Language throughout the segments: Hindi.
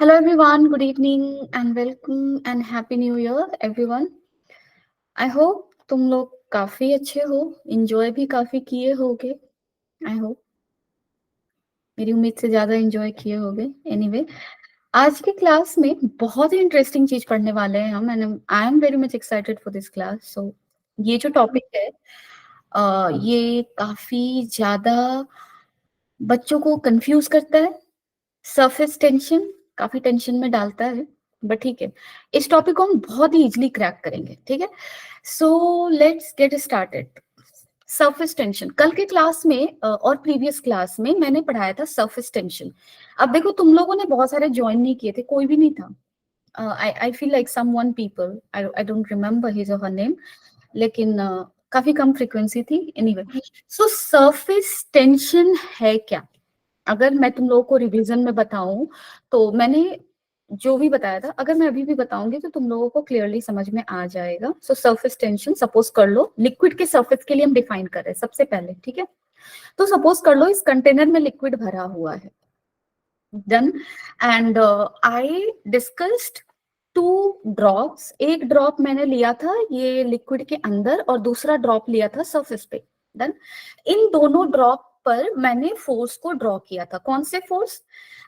Hello everyone, good evening and welcome and happy new year everyone. I hope तुम लोग काफी अच्छे हो, enjoy भी काफी किए होगे. I hope मेरी उम्मीद से ज्यादा enjoy किए होगे. Anyway, आज की क्लास में बहुत ही इंटरेस्टिंग चीज पढ़ने वाले हैं हम and I am very much excited for this class. So ये जो टॉपिक है ये काफी ज्यादा बच्चों को कंफ्यूज करता है. सरफेस टेंशन काफी टेंशन में डालता है, बट ठीक है, इस टॉपिक को हम बहुत ही इजीली क्रैक करेंगे. ठीक है, so let's get started. Surface tension कल के क्लास में और प्रीवियस क्लास में मैंने पढ़ाया था सरफेस टेंशन. अब देखो तुम लोगों ने बहुत सारे ज्वाइन नहीं किए थे, कोई भी नहीं था. I feel like someone people, I don't remember his or her name, लेकिन काफी कम फ्रीक्वेंसी थी. एनीवे, सो सरफेस टेंशन है क्या? अगर मैं तुम लोगों को रिवीजन में बताऊं तो मैंने जो भी बताया था, अगर मैं अभी भी बताऊंगी तो तुम लोगों को क्लियरली समझ में आ जाएगा. सो सरफेस टेंशन, सपोज कर लो लिक्विड के सरफेस के लिए हम डिफाइन कर रहे हैं सबसे पहले. ठीक है, तो सपोज कर लो इस कंटेनर में लिक्विड भरा हुआ है. Done. And I discussed two drops. एक ड्रॉप मैंने लिया था ये लिक्विड के अंदर और दूसरा ड्रॉप लिया था सरफेस पे. डन. इन दोनों ड्रॉप पर मैंने फोर्स को ड्रॉ किया था. कौन से फोर्स?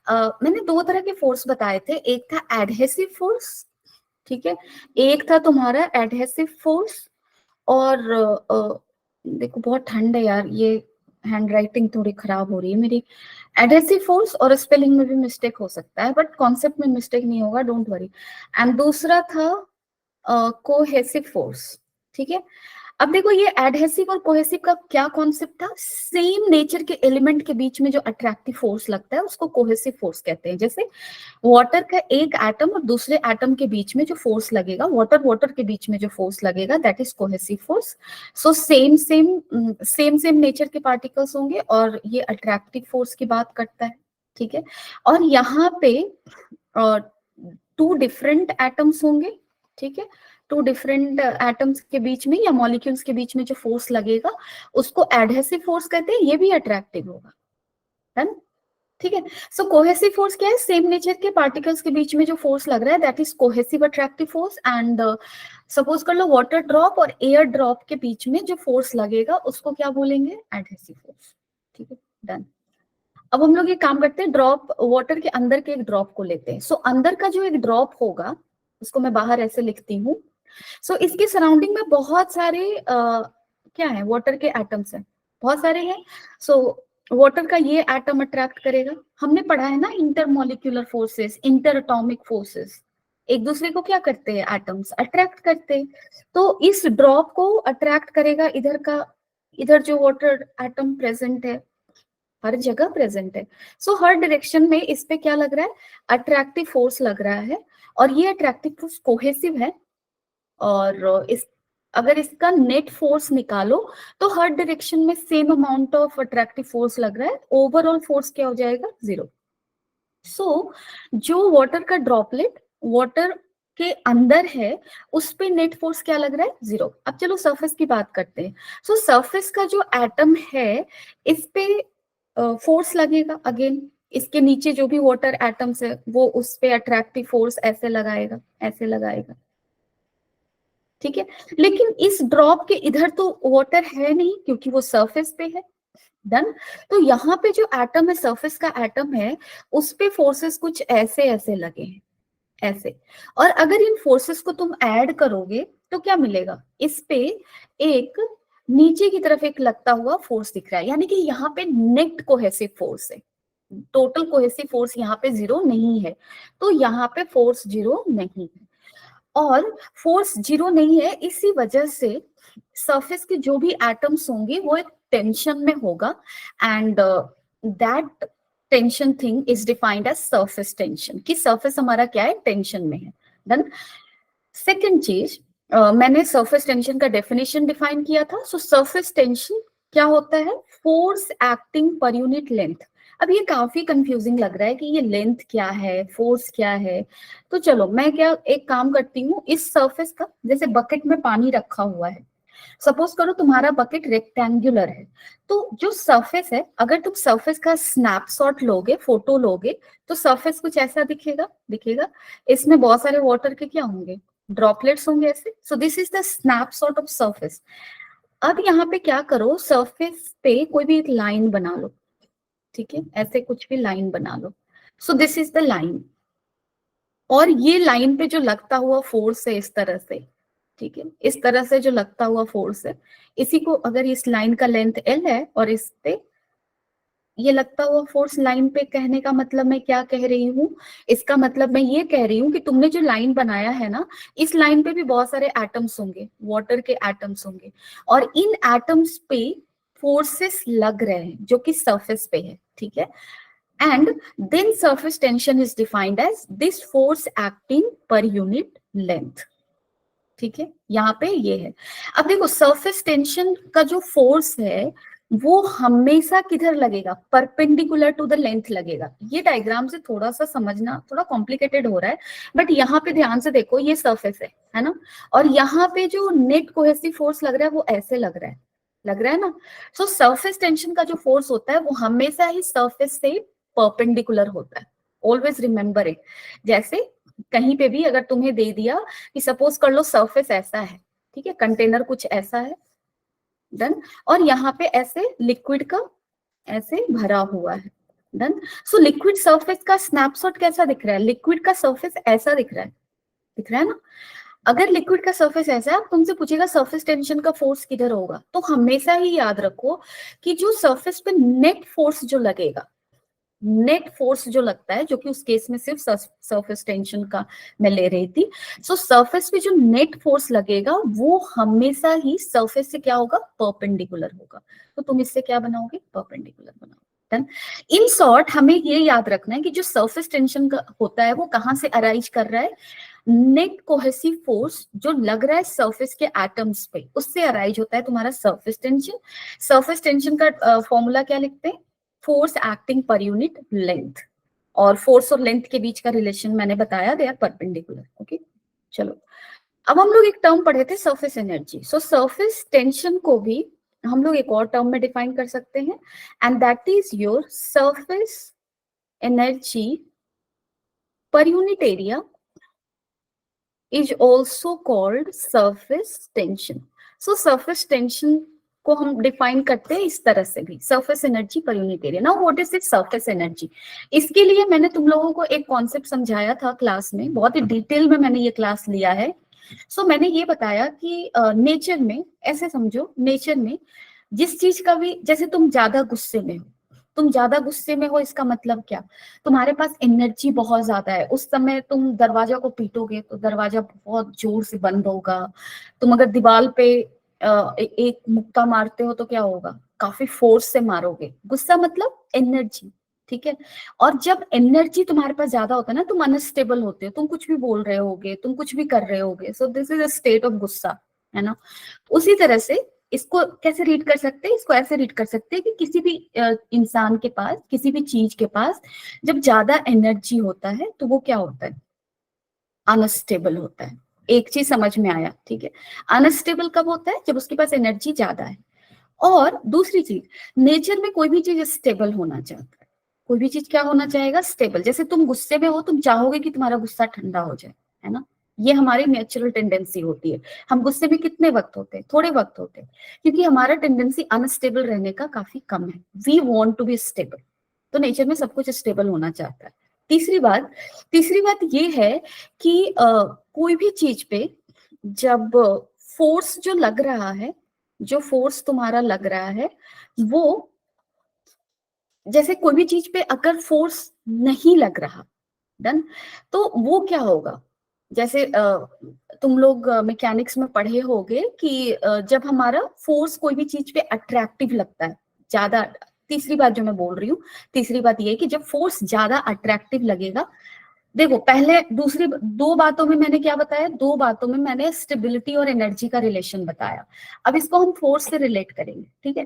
मैंने दो तरह के फोर्स बताए थे. एक था एडहेसिव फोर्स, ठीक है, एक था तुम्हारा एडहेसिव फोर्स. और देखो बहुत ठंड है यार, ये हैंड राइटिंग थोड़ी खराब हो रही है मेरी. एडहेसिव फोर्स और स्पेलिंग में भी मिस्टेक हो सकता है, बट कॉन्सेप्ट में मिस्टेक नहीं होगा, डोंट वरी. एंड दूसरा था कोहेसिव फोर्स. ठीक है, अब देखो ये एडहेसिव और कोहेसिव का क्या कॉन्सेप्ट था? सेम नेचर के एलिमेंट के बीच में जो अट्रैक्टिव फोर्स लगता है उसको कोहेसिव फोर्स कहते हैं. जैसे वाटर का एक एटम और दूसरे एटम के बीच में जो फोर्स लगेगा, वाटर वाटर के बीच में जो फोर्स लगेगा, that is cohesive force. So same same nature के पार्टिकल्स होंगे और ये अट्रैक्टिव फोर्स की बात करता है. ठीक है, और यहाँ पे टू डिफरेंट एटम्स होंगे. ठीक है, टू डिफरेंट एटम्स के बीच में या मॉलिक्यूल्स के बीच में जो फोर्स लगेगा उसको एडहेसिव फोर्स कहते हैं. ये भी अट्रैक्टिव होगा. डन. ठीक है, सो कोहेसिव फोर्स क्या है? सेम नेचर के पार्टिकल्स के बीच में जो फोर्स लग रहा है, that is cohesive attractive force. And suppose कर लो वाटर ड्रॉप और एयर ड्रॉप के बीच में जो फोर्स लगेगा उसको क्या बोलेंगे? Adhesive force. ठीक है, डन. अब हम लोग ये काम करते हैं, ड्रॉप वाटर के अंदर के एक ड्रॉप को लेते हैं. सो अंदर का जो एक ड्रॉप होगा उसको मैं बाहर ऐसे लिखती हूँ. सो इसके सराउंडिंग में बहुत सारे क्या है, वाटर के एटम्स हैं, बहुत सारे हैं. सो वाटर का ये एटम अट्रैक्ट करेगा. हमने पढ़ा है ना intermolecular forces, inter atomic forces, एक दूसरे को क्या करते हैं? एटम्स अट्रैक्ट करते हैं. तो इस ड्रॉप को अट्रैक्ट करेगा इधर का, इधर जो वाटर एटम प्रेजेंट है हर जगह प्रेजेंट है. सो हर डायरेक्शन में इस पे क्या लग रहा है? अट्रैक्टिव फोर्स लग रहा है. और ये अट्रैक्टिव फोर्स कोहेसिव है. और इस अगर इसका नेट फोर्स निकालो तो हर डायरेक्शन में same amount of attractive force लग रहा है. ओवरऑल फोर्स क्या हो जाएगा? 0. सो जो वाटर का ड्रॉपलेट वाटर के अंदर है उस पे नेट फोर्स क्या लग रहा है? 0. अब चलो सरफेस की बात करते हैं. सो सरफेस का जो एटम है इस पे फोर्स लगेगा. अगेन इसके नीचे जो भी वाटर एटम्स है वो उस पे अट्रैक्टिव फोर्स ऐसे लगाएगा, ऐसे लगाएगा. ठीक है, लेकिन इस ड्रॉप के इधर तो वाटर है नहीं क्योंकि वो सरफेस पे है. डन. तो यहाँ पे जो एटम है, सरफेस का एटम है, उस पे फोर्सेस कुछ ऐसे ऐसे लगे हैं, ऐसे. और अगर इन फोर्सेस को तुम ऐड करोगे तो क्या मिलेगा? इस पे एक नीचे की तरफ एक लगता हुआ फोर्स दिख रहा है, यानी कि यहाँ पे नेट कोहेसिव फोर्स है. टोटल कोहेसिव फोर्स यहाँ पे 0 नहीं है, तो यहाँ पे फोर्स 0 नहीं है. और फोर्स 0 नहीं है इसी वजह से सरफेस के जो भी एटम्स होंगे वो एक टेंशन में होगा. And that tension thing is defined as surface tension, कि सरफेस हमारा क्या है? टेंशन में है. डन. सेकेंड चीज, मैंने सरफेस टेंशन का डेफिनेशन डिफाइन किया था. सो सरफेस टेंशन क्या होता है? Force acting per unit length. अब ये काफी कंफ्यूजिंग लग रहा है कि ये लेंथ क्या है, फोर्स क्या है. तो चलो मैं क्या एक काम करती हूँ, इस सरफेस का, जैसे बकेट में पानी रखा हुआ है, सपोज करो तुम्हारा बकेट रेक्टेंगुलर है, तो जो सरफेस है, अगर तुम सरफेस का स्नैपशॉट लोगे, फोटो लोगे, तो सरफेस कुछ ऐसा दिखेगा, दिखेगा। इसमें बहुत सारे वाटर के क्या होंगे, ड्रॉपलेट्स होंगे ऐसे। सो this is the snapshot of surface. अब यहाँ पे क्या करो, सरफेस पे कोई भी एक लाइन बना लो, ठीक है, ऐसे कुछ भी लाइन बना लो। So this is the line, और ये लाइन पे जो लगता हुआ फोर्स है इस तरह से, ठीक है, इस तरह से जो लगता हुआ फोर्स है, इसी को अगर इस लाइन का लेंथ एल है और इस पे ये लगता हुआ फोर्स लाइन पे, कहने का मतलब मैं क्या कह रही हूँ, इसका मतलब मैं ये कह रही हूँ कि तुमने जो लाइन बनाया है ना, इस लाइन पे भी बहुत सारे एटम्स होंगे, वाटर के एटम्स होंगे, और इन एटम्स पे फोर्सेस लग रहे हैं जो कि सरफेस पे है, ठीक है। And then surface tension is defined as this force acting per unit length, ठीक है, यहाँ पे ये है। अब देखो सरफेस टेंशन का जो फोर्स है वो हमेशा किधर लगेगा, परपेंडिकुलर टू द लेंथ लगेगा। ये डायग्राम से थोड़ा सा समझना थोड़ा कॉम्प्लिकेटेड हो रहा है, बट यहाँ पे ध्यान से देखो, ये सरफेस है ना, और यहाँ पे जो नेट कोहेसिव फोर्स लग रहा है वो ऐसे लग रहा है, लग रहा है ना। सो सरफेस टेंशन का जो फोर्स होता है वो हमेशा ही सरफेस से परपेंडिकुलर होता है, ऑलवेज रिमेंबर इट। जैसे कहीं पे भी अगर तुम्हें दे दिया कि सपोज कर लो सरफेस ऐसा है, ठीक है, कंटेनर कुछ ऐसा है, डन, और यहाँ पे ऐसे लिक्विड का ऐसे भरा हुआ है, डन। सो लिक्विड सरफेस का स्नैपशॉट कैसा दिख रहा है, लिक्विड का सरफेस ऐसा दिख रहा है, दिख रहा है ना। अगर लिक्विड का सरफेस ऐसा है, तुमसे पूछेगा सरफेस टेंशन का फोर्स किधर होगा, तो हमेशा ही याद रखो कि जो सरफेस पे नेट फोर्स जो लगेगा, नेट फोर्स जो लगता है, जो कि उस केस में सिर्फ सरफेस टेंशन का मैं ले रही थी। सो सरफेस पे जो नेट फोर्स लगेगा वो हमेशा ही सरफेस से क्या होगा, परपेंडिकुलर होगा। तो तुम इससे क्या बनाओगे, परपेंडिकुलर बनाओगे। इन शॉर्ट हमें ये याद रखना है कि जो सरफेस टेंशन का होता है वो कहाँ से अराइज कर रहा है, नेट कोहेसिव फोर्स जो लग रहा है सरफेस के एटम्स पे, उससे अराइज होता है तुम्हारा सरफेस टेंशन। सरफेस टेंशन का फॉर्मूला क्या लिखते हैं, force acting per unit length, और फोर्स और लेंथ के बीच का रिलेशन मैंने बताया, दे आर परपेंडिकुलर। ओके, चलो अब हम लोग एक टर्म पढ़े थे, सरफेस एनर्जी। सो सरफेस टेंशन को भी हम लोग एक और टर्म में डिफाइन कर सकते हैं, and that is your surface energy per unit area is also called surface tension. So surface tension को हम डिफाइन करते हैं इस तरह से भी, surface energy per unit area. Now what is this surface energy, इसके लिए मैंने तुम लोगों को एक कॉन्सेप्ट समझाया था क्लास में, बहुत ही डिटेल में मैंने ये क्लास लिया है। सो मैंने ये बताया कि नेचर में ऐसे समझो, नेचर में जिस चीज का भी, जैसे तुम ज्यादा गुस्से में हो, तुम ज्यादा गुस्से में हो, इसका मतलब क्या, तुम्हारे पास एनर्जी बहुत ज्यादा है, उस समय तुम दरवाजा को पीटोगे तो दरवाजा बहुत जोर से बंद होगा। तुम अगर दीवार पे एक मुक्का मारते हो तो क्या होगा, काफी फोर्स से मारोगे। गुस्सा मतलब एनर्जी, ठीक है। और जब एनर्जी तुम्हारे पास ज्यादा होता है ना, तुम अनस्टेबल होते हो, तुम कुछ भी बोल रहे होगे, तुम कुछ भी कर रहे होगे। सो this is a state of गुस्सा, है ना। उसी तरह से इसको कैसे रीड कर सकते हैं, इसको ऐसे रीड कर सकते हैं कि किसी भी इंसान के पास, किसी भी चीज के पास जब ज्यादा एनर्जी होता है तो वो क्या होता है, अनस्टेबल होता है। एक चीज समझ में आया, ठीक है। अनस्टेबल कब होता है, जब उसके पास एनर्जी ज्यादा है। और दूसरी चीज, नेचर में कोई भी चीज स्टेबल होना चाहता है, कोई भी चीज क्या होना चाहेगा, स्टेबल। जैसे तुम गुस्से में हो, तुम चाहोगे कि तुम्हारा गुस्सा ठंडा हो जाए, है ना। ये हमारी नेचुरल टेंडेंसी होती है। हम गुस्से में कितने वक्त होते हैं, थोड़े वक्त होते हैं, क्योंकि हमारा टेंडेंसी अनस्टेबल रहने का काफी कम है। We want to be stable, तो नेचर में सब कुछ स्टेबल होना चाहता है। तीसरी बात ये है कि कोई भी चीज पे जब फोर्स जो लग रहा है, जो फोर्स तुम्हारा लग रहा है वो, जैसे कोई भी चीज पे अगर फोर्स नहीं लग रहा, डन, तो वो क्या होगा। जैसे तुम लोग मैकेनिक्स में पढ़े होगे कि जब हमारा फोर्स कोई भी चीज पे अट्रैक्टिव लगता है ज्यादा, तीसरी बात जो मैं बोल रही हूँ, तीसरी बात ये है कि जब फोर्स ज्यादा अट्रैक्टिव लगेगा, देखो पहले दूसरी दो बातों में मैंने क्या बताया, दो बातों में मैंने स्टेबिलिटी और एनर्जी का रिलेशन बताया। अब इसको हम फोर्स से रिलेट करेंगे, ठीक है।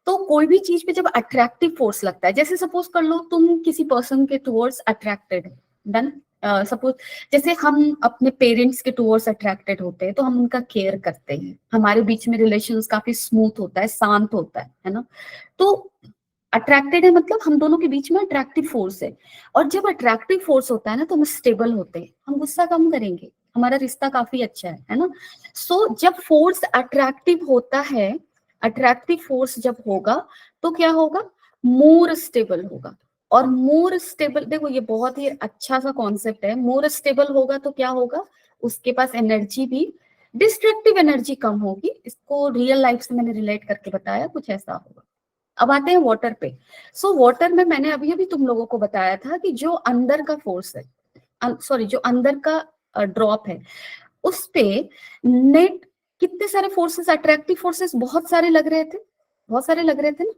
तो कोई भी चीज पे जब अट्रैक्टिव फोर्स लगता है, जैसे सपोज कर लो तुम किसी पर्सन के टुवर्ड्स अट्रैक्टेड है, डन, सपोज जैसे हम अपने पेरेंट्स के टूवर्ड्स अट्रैक्टेड होते हैं तो हम उनका केयर करते हैं, हमारे बीच में रिलेशंस काफी स्मूथ होता है, शांत होता है ना। तो अट्रैक्टेड है मतलब हम दोनों के बीच में अट्रैक्टिव फोर्स है, और जब अट्रैक्टिव फोर्स होता है ना तो हम स्टेबल होते हैं, हम गुस्सा कम करेंगे, हमारा रिश्ता काफी अच्छा है ना। सो जब फोर्स अट्रैक्टिव होता है, अट्रैक्टिव फोर्स जब होगा तो क्या होगा, मोर स्टेबल होगा। और मोर स्टेबल, देखो ये बहुत ही अच्छा सा कॉन्सेप्ट है, मोर स्टेबल होगा तो क्या होगा, उसके पास एनर्जी भी, डिस्ट्रक्टिव एनर्जी कम होगी। इसको रियल लाइफ से मैंने रिलेट करके बताया, कुछ ऐसा होगा। अब आते हैं वाटर पे। सो वाटर में मैंने अभी अभी तुम लोगों को बताया था कि जो अंदर का फोर्स है, सॉरी जो अंदर का ड्रॉप है, उस पे नेट कितने सारे फोर्सेस, अट्रैक्टिव फोर्सेस बहुत सारे लग रहे थे, बहुत सारे लग रहे थे ना,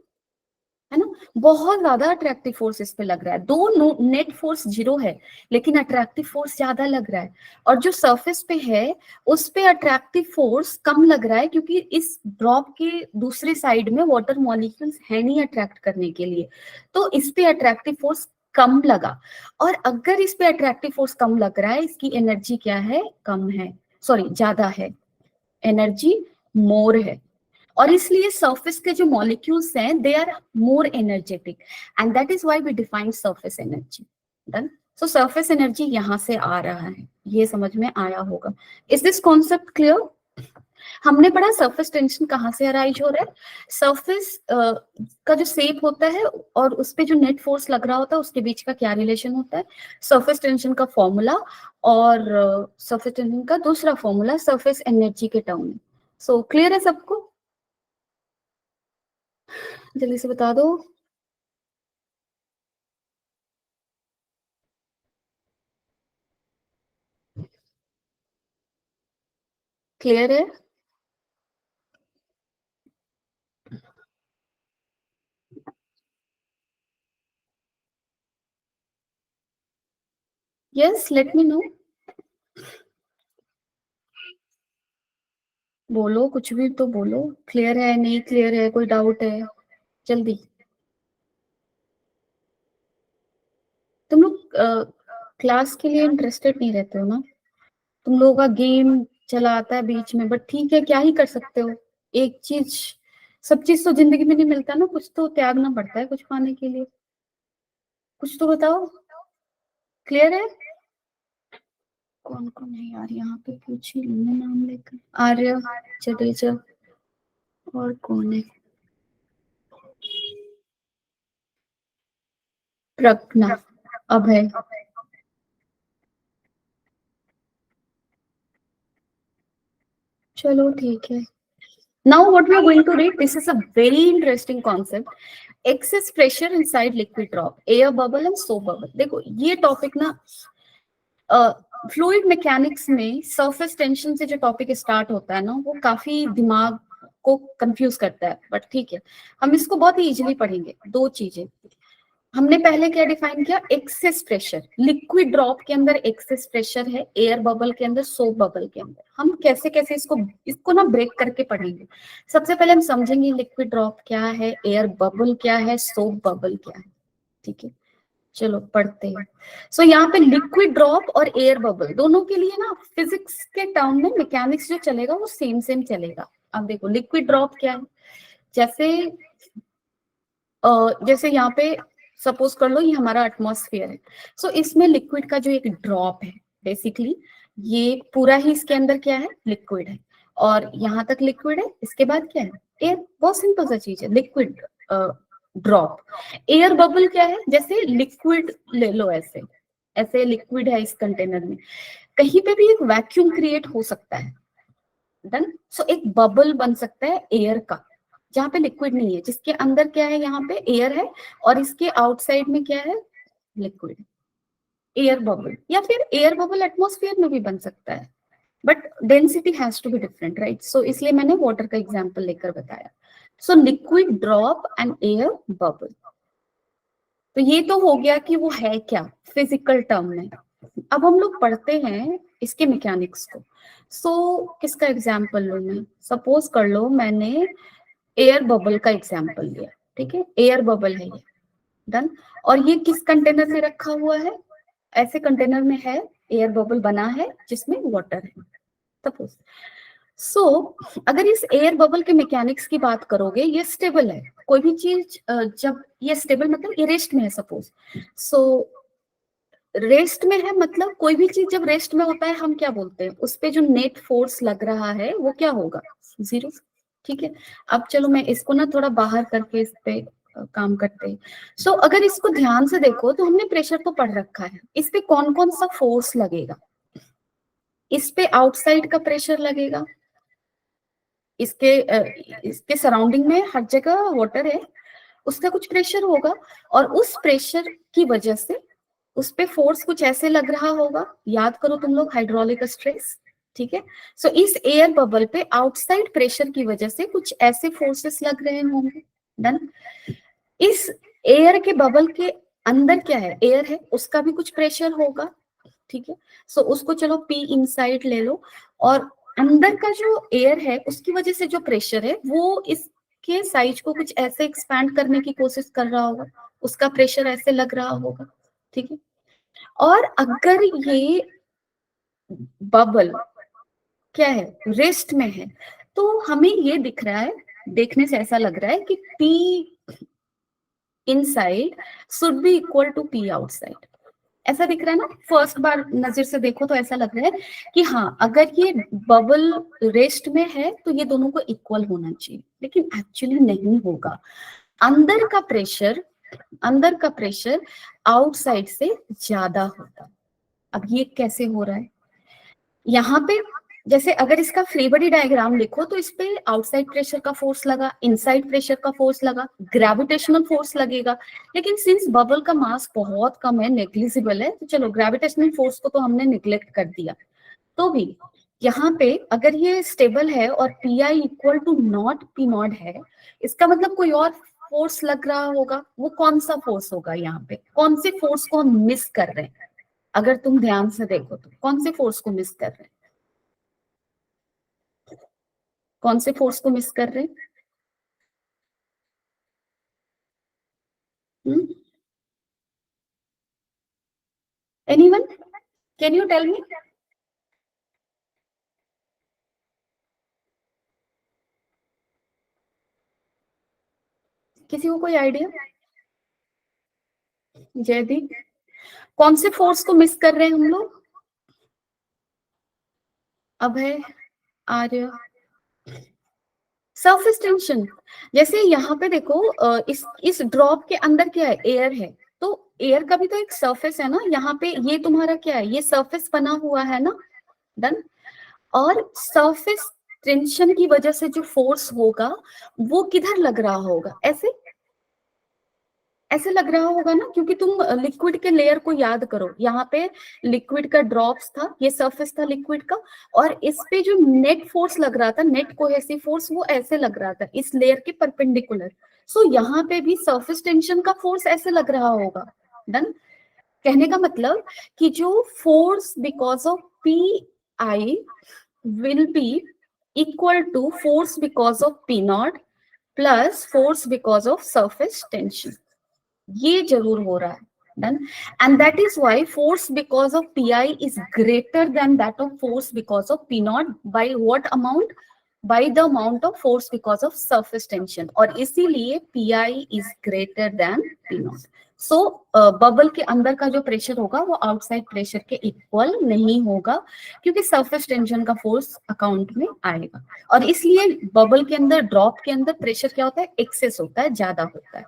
है ना। बहुत ज्यादा अट्रैक्टिव फोर्स इस पे लग रहा है, दो नेट फोर्स 0 है लेकिन अट्रैक्टिव फोर्स ज्यादा लग रहा है। और जो सरफेस पे है उस पे अट्रैक्टिव फोर्स कम लग रहा है, क्योंकि इस ड्रॉप के दूसरी साइड में वाटर मॉलिक्यूल्स है नहीं अट्रैक्ट करने के लिए, तो इस पे अट्रैक्टिव फोर्स कम लगा। और अगर इस पे अट्रैक्टिव फोर्स कम लग रहा है, इसकी एनर्जी क्या है, कम है, सॉरी ज्यादा है, एनर्जी मोर है। और इसलिए सरफेस के जो मॉलिक्यूल्स हैं they are more energetic, and that is why we define surface energy. Done. So surface energy यहां से आ रहा है, ये समझ में आया होगा। Is this concept clear? हमने पढ़ा सरफेस टेंशन कहाँ से अराइज हो रहा है, सरफेस का जो शेप होता है और उस पे जो नेट फोर्स लग रहा होता है उसके बीच का क्या रिलेशन होता है, सरफेस टेंशन का फॉर्मूला, और सरफेस टेंशन का दूसरा फॉर्मूला सरफेस एनर्जी के टर्म में। सो क्लियर है सबको? जल्दी से बता दो। क्लियर है? Yes, late me no. बोलो, कुछ भी तो बोलो, क्लियर है नहीं क्लियर है, कोई डाउट है, जल्दी। तुम लोग क्लास के लिए इंटरेस्टेड नहीं रहते हो ना, तुम लोगों का गेम चला आता है बीच में, बट ठीक है क्या ही कर सकते हो। एक चीज, सब चीज तो जिंदगी में नहीं मिलता ना, कुछ तो त्यागना पड़ता है कुछ पाने के लिए। कुछ तो बताओ। क्लियर है? कौन कौन है यार यहाँ पे, पूछ ही लूँ मैं नाम लेकर। आर्य, जडेजा, और कौन है, प्रज्ञा, अभय। चलो ठीक है। Now what we are going to read, this is a very interesting concept. Excess pressure inside liquid drop, air bubble and soap bubble. देखो ये टॉपिक ना फ्लूइड मैकेनिक्स में सरफेस टेंशन से जो टॉपिक स्टार्ट होता है ना, वो काफी दिमाग को कंफ्यूज करता है, बट ठीक है हम इसको बहुत ही इजीली पढ़ेंगे। दो चीजें हमने पहले क्या डिफाइन किया, एक्सेस प्रेशर, लिक्विड ड्रॉप के अंदर एक्सेस प्रेशर है, एयर बबल के अंदर, सोप बबल के अंदर। हम कैसे कैसे इसको इसको ना ब्रेक करके पढ़ेंगे। सबसे पहले हम समझेंगे लिक्विड ड्रॉप क्या है, एयर बबल क्या है, सोप बबल क्या है। ठीक है, चलो पढ़ते हैं। सो यहाँ पे लिक्विड ड्रॉप और एयर बबल दोनों के लिए ना फिजिक्स के टर्म में मैकेनिक्स जो चलेगा वो सेम सेम चलेगा। अब देखो लिक्विड ड्रॉप क्या है, जैसे जैसे यहाँ पे सपोज कर लो ये हमारा एटमॉस्फेयर है। सो इसमें लिक्विड का जो एक ड्रॉप है, बेसिकली ये पूरा ही इसके अंदर क्या है, लिक्विड है, और यहाँ तक लिक्विड है, इसके बाद क्या है, एयर। बहुत सिंपल सा चीज है, लिक्विड ड्रॉप। एयर बबल क्या है, जैसे लिक्विड ले लो, ऐसे ऐसे लिक्विड है इस कंटेनर में, कहीं पे भी एक वैक्यूम क्रिएट हो सकता है। डन। सो एक बबल बन सकता है एयर का, जहाँ पे लिक्विड नहीं है, जिसके अंदर क्या है, यहाँ पे एयर है, और इसके आउटसाइड में क्या है, लिक्विड। एयर बबल, या फिर एयर बबल एटमॉस्फेयर में भी बन सकता है, but density has to be different, right. So इसलिए मैंने वाटर का एग्जांपल लेकर बताया। So liquid drop and air bubble, तो ये तो हो गया कि वो है क्या, फिजिकल टर्म में। अब हम लोग पढ़ते हैं इसके मैकेनिक्स को। किसका एग्जांपल लूं मैं, सपोज कर लो मैंने एयर बबल का एग्जांपल लिया, ठीक है, एयर बबल है ये। डन। और ये किस कंटेनर में रखा हुआ है, ऐसे कंटेनर में है, एयर बबल बना है जिसमें वाटर है सपोज। सो अगर इस एयर बबल के मैकेनिक्स की बात करोगे, ये स्टेबल है। कोई भी चीज जब ये स्टेबल मतलब ये रेस्ट में है सपोज। सो रेस्ट में है मतलब कोई भी चीज जब रेस्ट में होता है हम क्या बोलते हैं, उस पे जो नेट फोर्स लग रहा है वो क्या होगा, जीरो। ठीक है, अब चलो मैं इसको ना थोड़ा बाहर करके इस पे काम करते हैं। सो अगर इसको ध्यान से देखो तो हमने प्रेशर तो पढ़ रखा है, इस पे कौन कौन सा फोर्स लगेगा। इस पे आउटसाइड का प्रेशर लगेगा, इसके इसके सराउंडिंग में हर जगह वाटर है, उसका कुछ प्रेशर होगा, और उस प्रेशर की वजह से उस पे फोर्स कुछ ऐसे लग रहा होगा। याद करो तुम लोग हाइड्रोलिक स्ट्रेस। ठीक है, सो इस एयर बबल पे आउटसाइड प्रेशर की वजह से कुछ ऐसे फोर्सेस लग रहे होंगे। डन। इस एयर के बबल के अंदर क्या है, एयर है, उसका भी कुछ प्रेशर होगा। ठीक है, सो उसको चलो पी इनसाइड ले लो, और अंदर का जो एयर है उसकी वजह से जो प्रेशर है वो इसके साइज को कुछ ऐसे एक्सपैंड करने की कोशिश कर रहा होगा, उसका प्रेशर ऐसे लग रहा होगा। ठीक है, और अगर ये बबल क्या है, रेस्ट में है, तो हमें ये दिख रहा है, देखने से ऐसा लग रहा है कि P inside should be equal to P outside. ऐसा दिख रहा है ना, फर्स्ट बार नजर से देखो तो ऐसा लग रहा है कि हाँ अगर ये बबल रेस्ट में है तो ये दोनों को इक्वल होना चाहिए, लेकिन एक्चुअली नहीं होगा। अंदर का प्रेशर, अंदर का प्रेशर आउटसाइड से ज्यादा होगा। अब ये कैसे हो रहा है, यहाँ पे जैसे अगर इसका फ्री बॉडी डायग्राम लिखो तो इस पे आउटसाइड प्रेशर का फोर्स लगा, इनसाइड प्रेशर का फोर्स लगा, ग्रेविटेशनल फोर्स लगेगा। लेकिन सिंस बबल का मास बहुत कम है, नेग्लिजिबल है, तो चलो ग्रेविटेशनल फोर्स को तो हमने निग्लेक्ट कर दिया। तो भी यहाँ पे अगर ये स्टेबल है और P I equal to not P not है, इसका मतलब कोई और फोर्स लग रहा होगा। वो कौन सा फोर्स होगा, यहाँ पे कौन से फोर्स को हम मिस कर रहे हैं, अगर तुम ध्यान से देखो तो कौन से फोर्स को मिस कर रहे हैं, कौन से फोर्स को मिस कर रहे हैं। Anyone, can you tell me. किसी को कोई आइडिया। जयदीप, कौन से फोर्स को मिस कर रहे हैं हम लोग। अभय, आर्य, सरफेस टेंशन। जैसे यहाँ पे देखो इस ड्रॉप के अंदर क्या है, एयर है, तो एयर का भी तो एक सरफेस है ना। यहाँ पे ये तुम्हारा क्या है, ये सरफेस बना हुआ है ना। डन। और सरफेस टेंशन की वजह से जो फोर्स होगा वो किधर लग रहा होगा, ऐसे ऐसे लग रहा होगा ना, क्योंकि तुम लिक्विड के लेयर को याद करो, यहाँ पे लिक्विड का ड्रॉप्स था, ये सरफेस था लिक्विड का, और इस पे जो नेट फोर्स लग रहा था, नेट कोहेसिव फोर्स, वो ऐसे लग रहा था इस लेयर के परपेंडिकुलर। सो यहाँ पे भी सरफेस टेंशन का फोर्स ऐसे लग रहा होगा। डन। कहने का मतलब कि जो force because of P I will be equal to force because of P not plus force because of surface tension, ये जरूर हो रहा है। Done. And that is why force because of P I is greater than that of force because of P not, by what amount, by the amount of force because of surface tension, और इसीलिए P I is greater than P not. So bubble के अंदर का जो प्रेशर होगा वो आउटसाइड प्रेशर के इक्वल नहीं होगा, क्योंकि सरफेस टेंशन का फोर्स अकाउंट में आएगा, और इसलिए बबल के अंदर, ड्रॉप के अंदर प्रेशर क्या होता है, एक्सेस होता है, ज्यादा होता है।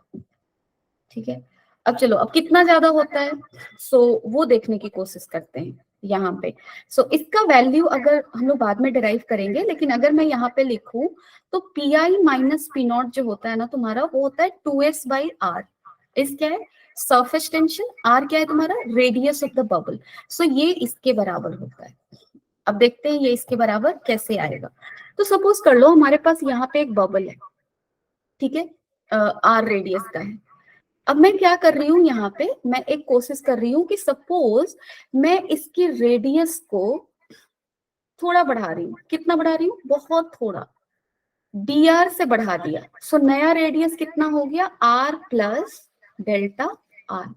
ठीक है, अब चलो अब कितना ज्यादा होता है, सो वो देखने की कोशिश करते हैं यहाँ पे। सो इसका वैल्यू अगर हम लोग बाद में डिराइव करेंगे, लेकिन अगर मैं यहाँ पे लिखूं तो P I minus P not जो होता है ना तुम्हारा, वो होता है 2s बाई आर। इस क्या है, सरफेस टेंशन, आर क्या है तुम्हारा, रेडियस ऑफ द बबल। सो ये इसके बराबर होता है। अब देखते हैं ये इसके बराबर कैसे आएगा। तो सपोज कर लो हमारे पास यहाँ पे एक बबल है, ठीक है, आर रेडियस का है। अब मैं क्या कर रही हूँ, यहाँ पे मैं एक कोशिश कर रही हूँ कि सपोज मैं इसकी रेडियस को थोड़ा बढ़ा रही हूँ। कितना बढ़ा रही हूँ, बहुत थोड़ा, dr से बढ़ा दिया। सो नया रेडियस कितना हो गया, r प्लस डेल्टा आर।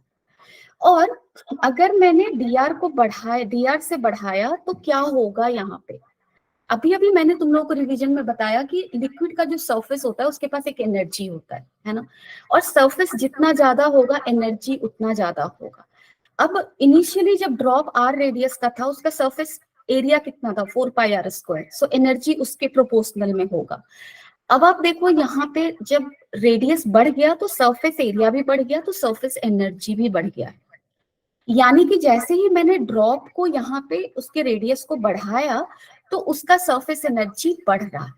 और अगर मैंने dr को बढ़ाया, dr से बढ़ाया तो क्या होगा यहाँ पे? अभी अभी मैंने तुम लोगों को रिवीजन में बताया कि लिक्विड का जो सरफेस होता है उसके पास एक एनर्जी होता है ना, और सरफेस जितना ज्यादा होगा एनर्जी उतना ज्यादा होगा। अब इनिशियली जब ड्रॉप आर रेडियस का था उसका सरफेस एरिया कितना था, 4πr², सो एनर्जी उसके प्रोपोर्शनल में होगा। अब आप देखो यहाँ पे जब रेडियस बढ़ गया तो सरफेस एरिया भी बढ़ गया, तो सरफेस एनर्जी भी बढ़ गया है। यानी कि जैसे ही मैंने ड्रॉप को यहाँ पे उसके रेडियस को बढ़ाया तो उसका सरफेस एनर्जी बढ़ रहा है।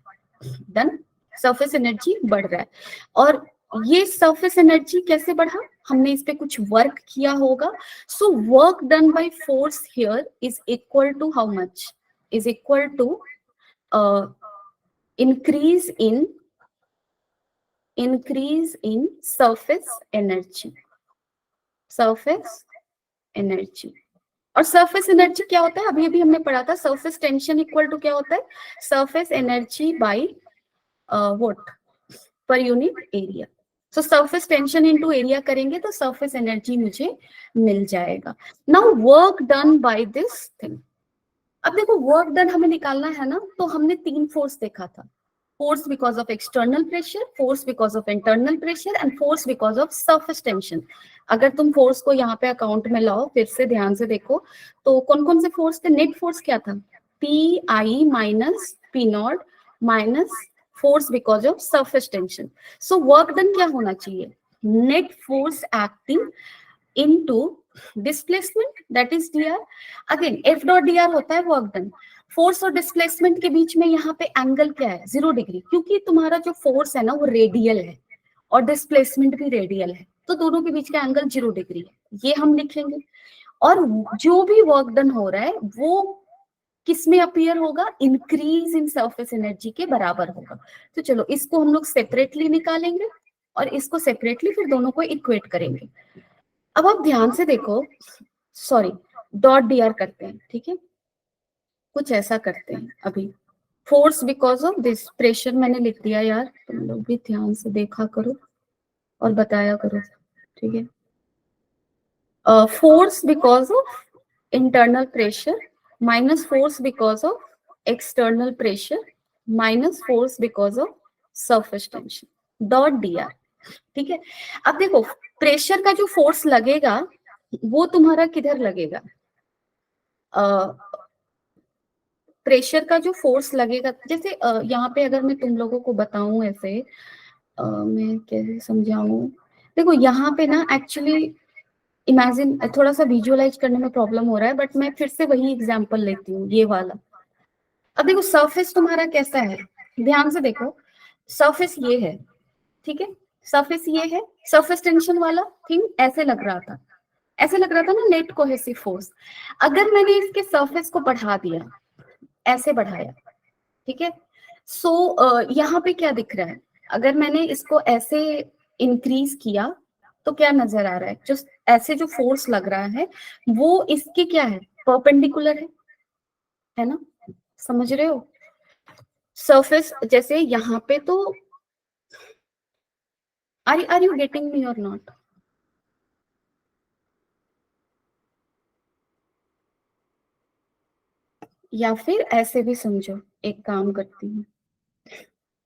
डन, सरफेस एनर्जी बढ़ रहा है। और ये सरफेस एनर्जी कैसे बढ़ा? हमने इस पे कुछ वर्क किया होगा। So work done by force here is equal to how much? Is equal to increase in surface energy, surface energy। और सरफेस एनर्जी क्या होता है? अभी अभी हमने पढ़ा था, सरफेस टेंशन इक्वल टू क्या होता है? Surface energy by what? Per unit area. So surface tension into area करेंगे तो सरफेस एनर्जी मुझे मिल जाएगा। Now work done by this thing. अब देखो वर्क डन हमें निकालना है ना, तो हमने 3 फोर्स देखा था। Force because of external pressure, force because of internal pressure and force because of surface tension. अगर तुम फोर्स को यहाँ पे अकाउंट में लाओ, फिर से ध्यान से देखो, तो कौन कौन से फोर्स थे? नेट फोर्स क्या था? P I minus P not minus force because of surface tension. So work done क्या होना चाहिए? Net force acting into displacement, that is dr। Again F dot dr होता है वर्क डन। फोर्स और डिस्प्लेसमेंट के बीच में यहाँ पे एंगल क्या है? 0 डिग्री, क्योंकि तुम्हारा जो फोर्स है ना वो रेडियल है और डिस्प्लेसमेंट भी रेडियल है, तो दोनों के बीच का एंगल 0 डिग्री है, ये हम लिख लेंगे। और जो भी वर्क डन हो रहा है वो किस में अपीयर होगा? इंक्रीज इन सरफेस एनर्जी के बराबर होगा। तो चलो इसको हम लोग सेपरेटली निकालेंगे और इसको सेपरेटली फिर दोनों को इक्वेट करेंगे। अब आप ध्यान से देखो, सॉरी डॉट dr करते हैं, ठीक है, कुछ ऐसा करते हैं। अभी force because of this pressure मैंने लिख दिया यार, तुम लोग भी ध्यान से देखा करो और बताया करो, ठीक है। Force because of internal pressure minus force because of external pressure minus force because of surface tension dot dr, ठीक है। अब देखो प्रेशर का जो फोर्स लगेगा वो तुम्हारा किधर लगेगा? प्रेशर का जो फोर्स लगेगा, जैसे यहाँ पे अगर मैं तुम लोगों को बताऊं ऐसे, मैं कैसे समझाऊं? देखो यहाँ पे ना एक्चुअली इमेजिन, थोड़ा सा विजुअलाइज करने में प्रॉब्लम हो रहा है, बट मैं फिर से वही एग्जांपल लेती हूँ, ये वाला। अब देखो सरफेस तुम्हारा कैसा है, ध्यान से देखो, सरफेस ये है, ठीक है, सरफेस ये है, सरफेस टेंशन वाला थिंग ऐसे लग रहा था, ऐसे लग रहा था ना, नेट कोहेसिव फोर्स। अगर मैंने इसके सरफेस को बढ़ा दिया, ऐसे बढ़ाया, ठीक है, सो यहाँ पे क्या दिख रहा है? अगर मैंने इसको ऐसे इंक्रीज किया तो क्या नजर आ रहा है? जो ऐसे जो फोर्स लग रहा है वो इसके क्या है? परपेंडिकुलर है ना, समझ रहे हो? सरफेस जैसे यहाँ पे तो आर यू गेटिंग मी और नॉट? या फिर ऐसे भी समझो, एक काम करती हूँ,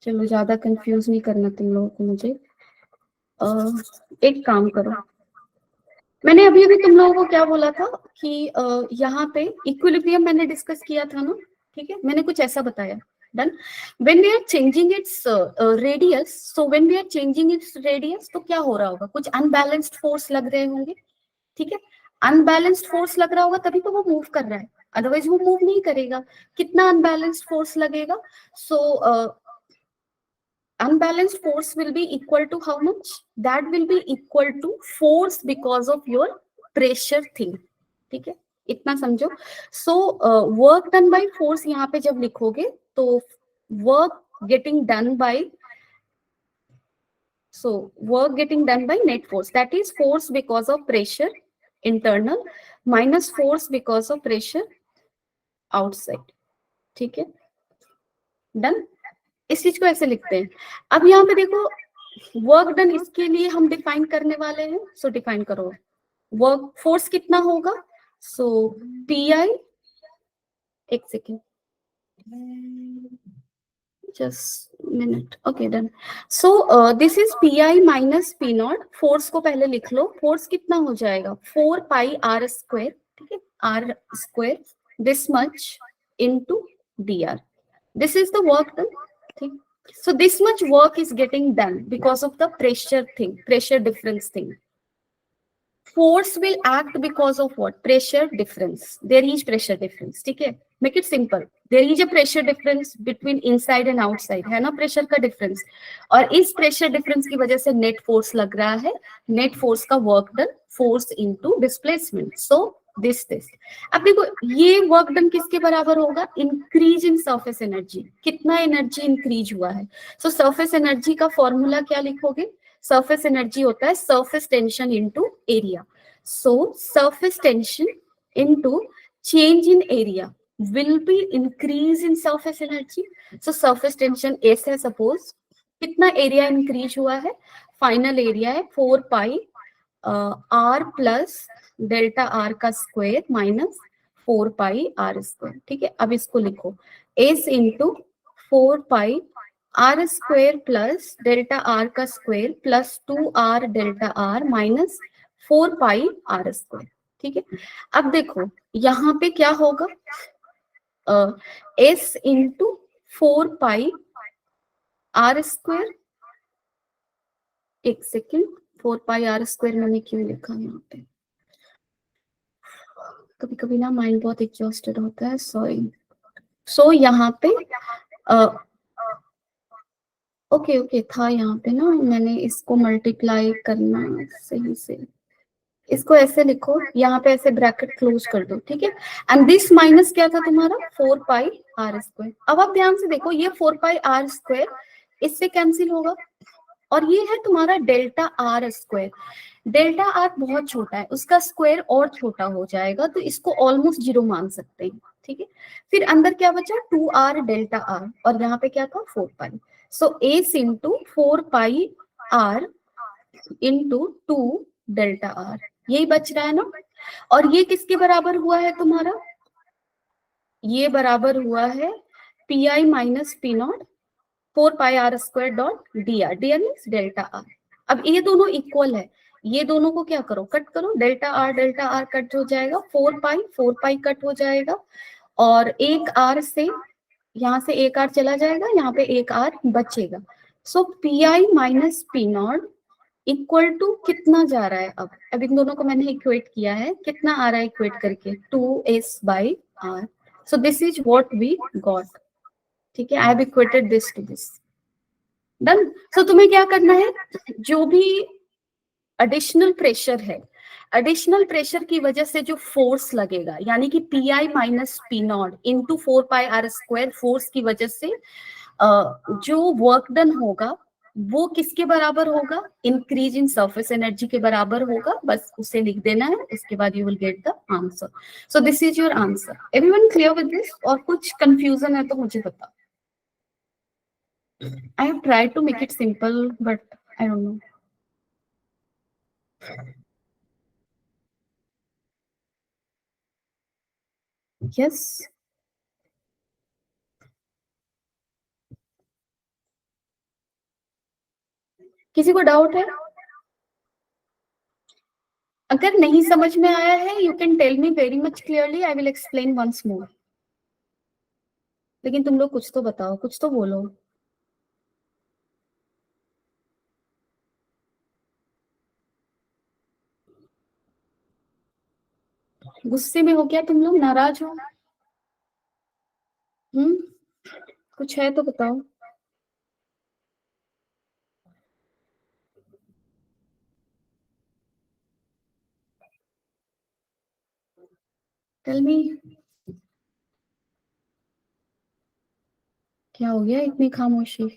चलो ज्यादा कंफ्यूज नहीं करना तुम लोगों को मुझे। एक काम करो, मैंने अभी अभी तुम लोगों को क्या बोला था कि यहाँ पे इक्विलिब्रियम मैंने डिस्कस किया था ना, ठीक है, मैंने कुछ ऐसा बताया। Done. When we are changing its radius, so when we are changing its radius तो क्या हो रहा होगा? कुछ अनबैलेंस्ड फोर्स लग रहे होंगे, ठीक है, अनबैलेंस्ड फोर्स लग रहा होगा तभी तो वो मूव कर रहा है, अदरवाइज वो मूव नहीं करेगा। कितना अनबैलेंस्ड फोर्स लगेगा? सो unbalanced force will be equal to how much? That will be equal to force because of your pressure thing, ठीक है, इतना समझो। सो वर्क डन बाय फोर्स यहाँ पे जब लिखोगे तो work getting done by, so work getting done by net force, that is force because of pressure internal minus force because of pressure outside, ठीक है, डन। इस चीज को ऐसे लिखते हैं। अब यहाँ पे देखो वर्क डन, इसके लिए हम डिफाइन करने वाले हैं, सो डिफाइन करो वर्क फोर्स कितना होगा? सो पी आई, एक second, just minute, okay done. So this is pi minus p naught. Force को पहले लिख लो, फोर्स कितना हो जाएगा? 4 पाई आर स्क्वायर, ठीक है, R square this much into D R. This is the work done, ठीक. So this much work is getting done because of the pressure thing, pressure difference thing. Force will act because of what? Pressure difference. There is pressure difference, ठीक है. Make it simple. There is a pressure difference between inside and outside, है ना, प्रेशर का डिफरेंस. और इस प्रेशर डिफरेंस की वजह से नेट फोर्स लग रहा है. नेट फोर्स का work done, force into displacement. So this. अब देखो ये वर्क डन किसके बराबर होगा? Increase in surface energy. कितना एनर्जी इंक्रीज हुआ है? सो सरफेस एनर्जी का फॉर्मूला क्या लिखोगे? सरफेस एनर्जी होता है surface tension into area. So surface tension into change in area will be increase in surface energy. So surface tension S है suppose. कितना एरिया इंक्रीज हुआ है? फाइनल एरिया है 4 pi R plus delta R का square minus 4 pi R square, ठीक है. अब इसको लिखो S into 4 pi R square plus delta R का square plus 2 R delta R minus 4 pi R square, ठीक है. अब देखो यहाँ पे क्या होगा? S into 4 pi R square, एक सेकेंड, 4 पाई आर स्क्वायर मैंने क्यों लिखा यहाँ पे? कभी कभी ना माइंड बहुत एग्जॉस्टेड होता है, सॉरी. सो यहाँ पे ओके ओके था यहाँ पे ना, मैंने इसको मल्टीप्लाई करना सही से. इसको ऐसे लिखो, यहाँ पे ऐसे ब्रैकेट क्लोज कर दो, ठीक है. एंड दिस माइनस क्या था तुम्हारा? 4 पाई आर स्क्वायर. अब आप ध्यान से देखो, ये 4 पाई आर स्क्वायर इससे कैंसिल होगा और ये है तुम्हारा delta R square. Delta R बहुत छोटा है, उसका स्क्वायर और छोटा हो जाएगा, तो इसको ऑलमोस्ट जीरो मान सकते हैं, ठीक है. फिर अंदर क्या बचा? 2 आर डेल्टा आर, और यहाँ पे क्या था? 4 pi. So S into 4 pi R into 2 delta R, यही बच रहा है ना. और ये किसके बराबर हुआ है तुम्हारा? ये बराबर हुआ है P I minus P not 4 pi R square dot D R. D R means delta R. अब ये दोनों इक्वल है, ये दोनों को क्या करो? कट करो. डेल्टा आर कट हो जाएगा, 4 पाई कट हो जाएगा, और एक आर से यहाँ से एक आर चला जाएगा, यहाँ पे एक आर बचेगा. So P I minus P not equal to कितना जा रहा है? अब इन दोनों को मैंने इक्वेट किया है, कितना आ रहा है इक्वेट करके? 2s by R. So this is what we got, ठीक है. I have equated this to this. Done. So तुम्हें क्या करना है? जो भी एडिशनल प्रेशर है, एडिशनल प्रेशर की वजह से जो फोर्स लगेगा, यानी कि P I minus P not into 4 pi R square force की वजह से जो वर्क डन होगा वो किसके बराबर होगा? इंक्रीज इन सरफेस एनर्जी के बराबर होगा. बस उसे लिख देना है, इसके बाद you will get the answer. So this is your answer. Everyone clear with this? और कुछ कंफ्यूजन है तो मुझे बताओ. I have tried to make it simple, but I don't know. Yes. किसी को डाउट है? अगर नहीं समझ में आया है, you can tell me very much clearly, I will explain once more. लेकिन तुम लोग कुछ तो बताओ, कुछ तो बोलो. गुस्से में हो क्या तुम लोग? नाराज हो? हम्म, कुछ है तो बताओ. Tell me. क्या हो गया इतनी खामोशी?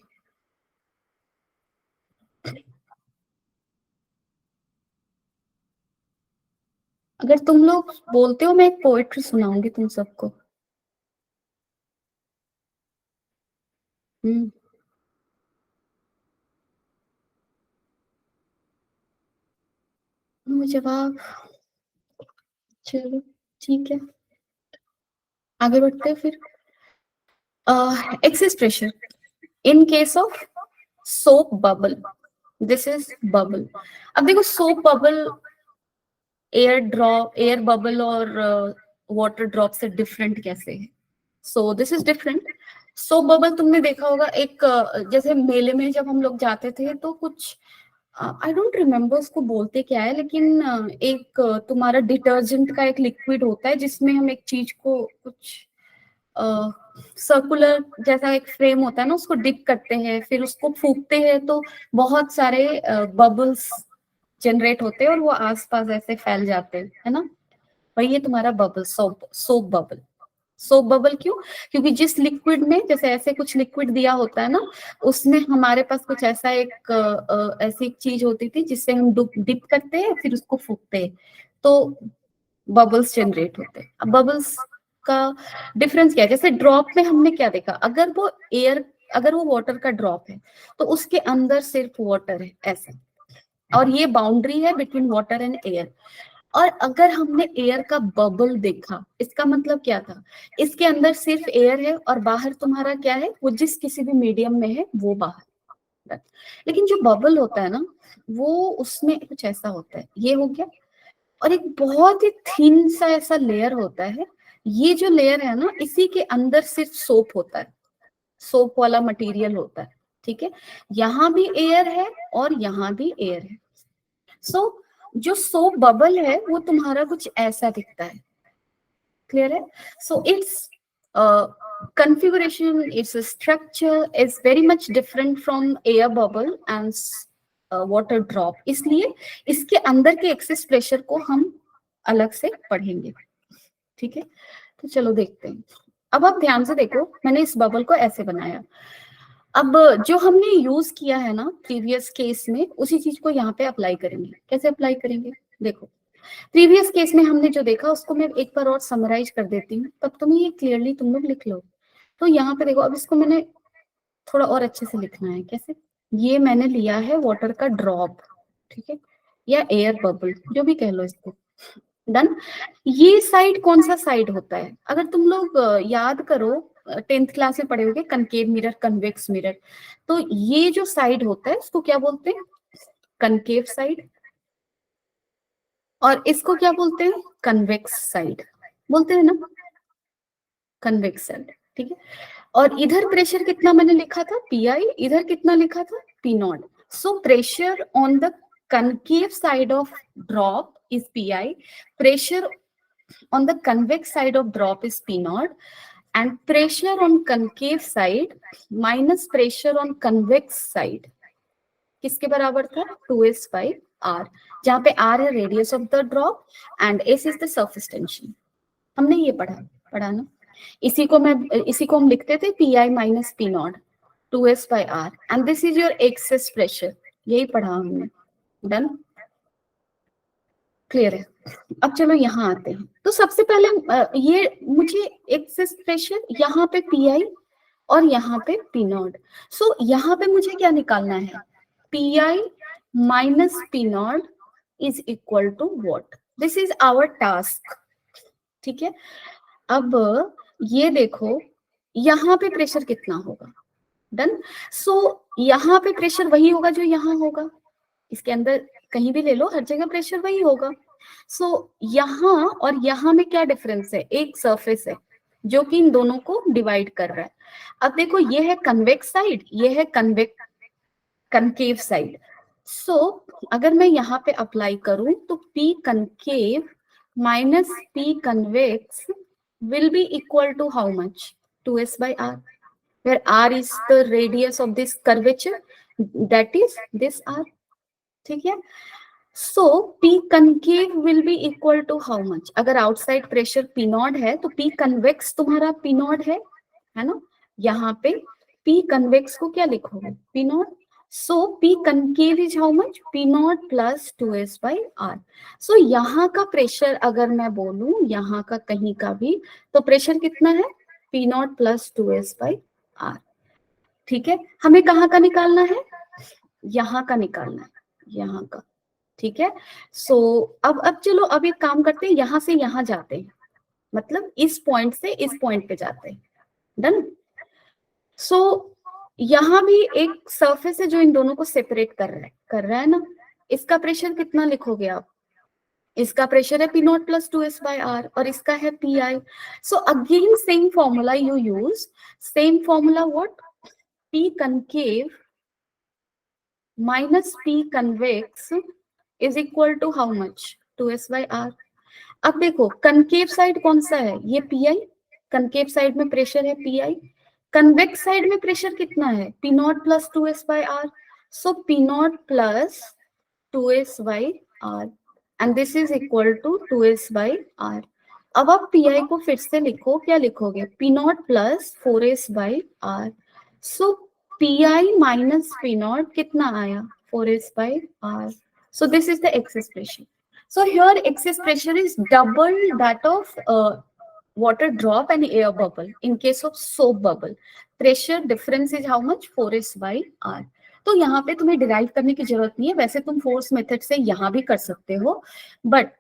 अगर तुम लोग बोलते हो, मैं एक पोएट्री सुनाऊंगी तुम सबको. हम्म. जवाब चलो ठीक है, आगे बढ़ते हैं फिर। Excess pressure in case of soap bubble, this is bubble. अब देखो soap bubble air drop, air bubble और वाटर ड्रॉप से डिफरेंट कैसे है? So this is different. Soap bubble तुमने देखा होगा, एक जैसे मेले में जब हम लोग जाते थे तो कुछ, आई डोंट रिमेम्बर उसको बोलते क्या है, लेकिन एक तुम्हारा डिटर्जेंट का एक लिक्विड होता है जिसमें हम एक चीज को कुछ सर्कुलर जैसा एक फ्रेम होता है ना, उसको डिप करते हैं, फिर उसको फूकते हैं तो बहुत सारे बबल्स जनरेट होते हैं और वो आसपास ऐसे फैल जाते हैं, है ना? वही है तुम्हारा bubble, soap soap bubble. Soap bubble क्यों? क्योंकि जिस लिक्विड में, जैसे ऐसे कुछ लिक्विड दिया होता है ना, उसमें हमारे पास कुछ ऐसा एक ऐसी एक चीज होती थी जिससे हम डिप करते हैं फिर उसको फूकते हैं तो बबल्स जनरेट होते हैं। अब बबल्स का डिफरेंस क्या है? जैसे ड्रॉप में हमने क्या देखा, अगर वो एयर, अगर वो वाटर का ड्रॉप है तो उसके अंदर सिर्फ वाटर है ऐसा, और ये बाउंड्री है बिटवीन वाटर एंड एयर। और अगर हमने एयर का बबल देखा, इसका मतलब क्या था? इसके अंदर सिर्फ एयर है और बाहर तुम्हारा क्या है, वो जिस किसी भी मीडियम में है वो बाहर। लेकिन जो बबल होता है ना, वो उसमें कुछ ऐसा होता है, ये हो गया, और एक बहुत ही थिन सा ऐसा लेयर होता है। ये जो लेयर है ना, इसी के अंदर सिर्फ सोप होता है, सोप वाला मटेरियल होता है, ठीक है? यहाँ भी एयर है और यहाँ भी एयर है। सो जो सोप बबल है वो तुम्हारा कुछ ऐसा दिखता है, क्लियर है? So it's configuration, its structure is very much different from air bubble and water drop, इसलिए इसके अंदर के एक्सेस प्रेशर को हम अलग से पढ़ेंगे, ठीक है? तो चलो देखते हैं। अब आप ध्यान से देखो, मैंने इस बबल को ऐसे बनाया। अब जो हमने यूज किया है ना प्रीवियस केस में, उसी चीज को यहाँ पे अप्लाई करेंगे। कैसे अप्लाई करेंगे? देखो, प्रीवियस केस में हमने जो देखा उसको मैं एक बार और समराइज कर देती हूँ, तब तुम्हें ये क्लियरली तुम लोग लिख लो। तो यहाँ पे देखो, अब इसको मैंने थोड़ा और अच्छे से लिखना है। कैसे? ये मैंने लिया है वाटर का ड्रॉप, ठीक है, या एयर बबल, जो भी कह लो इसको। डन। ये साइड कौन सा साइड होता है? अगर तुम लोग याद करो, 10th क्लास में पढ़े होगे कनकेव मिरर, कन्वेक्स मिरर, तो ये जो साइड होता है उसको क्या बोलते हैं? Concave side. और इसको क्या बोलते हैं? कन्वेक्स साइड बोलते हैं ना, कन्वेक्स साइड, ठीक है? और इधर प्रेशर कितना मैंने लिखा था? P I. इधर कितना लिखा था? P not. So pressure on the concave side of drop is pi, pressure on the convex side of drop is p naught, and pressure on concave side minus pressure on convex side किसके बराबर था? 2s by r, जहां पे r है radius of the drop and s is the surface tension. हमने ये पढ़ा ना? इसी को हम लिखते थे P I minus P not 2s by r, and this is your excess pressure. यही पढ़ा हमने। डन, क्लियर है? अब चलो यहाँ आते हैं। तो सबसे पहले ये मुझे एक्सेस प्रेशर यहाँ पे पी आई और यहाँ पे पी नॉट। सो यहाँ पे मुझे क्या निकालना है? P I minus P not is equal to what? This is our task, ठीक है? अब ये देखो, यहाँ पे प्रेशर कितना होगा? डन। सो यहाँ पे प्रेशर वही होगा जो यहाँ होगा, इसके अंदर कहीं भी ले लो, हर जगह प्रेशर वही होगा। सो यहाँ और यहाँ में क्या डिफरेंस है? एक सरफेस है जो कि इन दोनों को डिवाइड कर रहा है। अब देखो, ये है कन्वेक्स साइड, ये है कनकेव साइड। सो अगर मैं यहाँ पे अप्लाई करूं तो P concave minus P convex will be equal to how much? 2s by r, where r is the radius of this curvature, that is this r, ठीक है? सो P concave will be equal to how much? अगर आउटसाइड प्रेशर P नॉट है तो P कन्वेक्स तुम्हारा P नॉट है ना? यहाँ पे P कन्वेक्स को क्या लिखोगे? P not. So P concave is how much? P not plus 2s by r। सो यहाँ का प्रेशर अगर मैं बोलूं, यहाँ का कहीं का भी, तो प्रेशर कितना है? P not plus 2s by r, ठीक है? हमें कहाँ का निकालना है? यहाँ का निकालना है, यहाँ का। ठीक है। सो अब चलो, अब एक काम करते हैं, यहां से यहां जाते हैं, मतलब इस पॉइंट से इस पॉइंट पे जाते हैं। डन। सो यहाँ भी एक सरफेस है जो इन दोनों को सेपरेट कर रहा है ना। इसका प्रेशर कितना लिखोगे आप? इसका प्रेशर है P not plus two S by R, और इसका है P I. So again same formula you use, same formula what, P concave minus P convex is equal to how much, two S by R. अब देखो कनकेव साइड कौन सा है, ये पी आई, कनकेव साइड में प्रेशर है पी आई। कन्वेक्स साइड में प्रेशर कितना है, P not plus two S by R. So P not plus two S by R, and this is equal to two S by R. अब आप पी आई को फिर से लिखो, क्या लिखोगे, P not plus four S by R. So P I minus P not कितना आया, four S by R. So this is the excess pressure. So here excess pressure is double that of water drop and air bubble. In case of soap bubble, pressure difference is how much, 4s by r. तो यहाँ पे तुम्हें डिराइव करने की जरूरत नहीं है, वैसे तुम फोर्स मेथड से यहाँ भी कर सकते हो, बट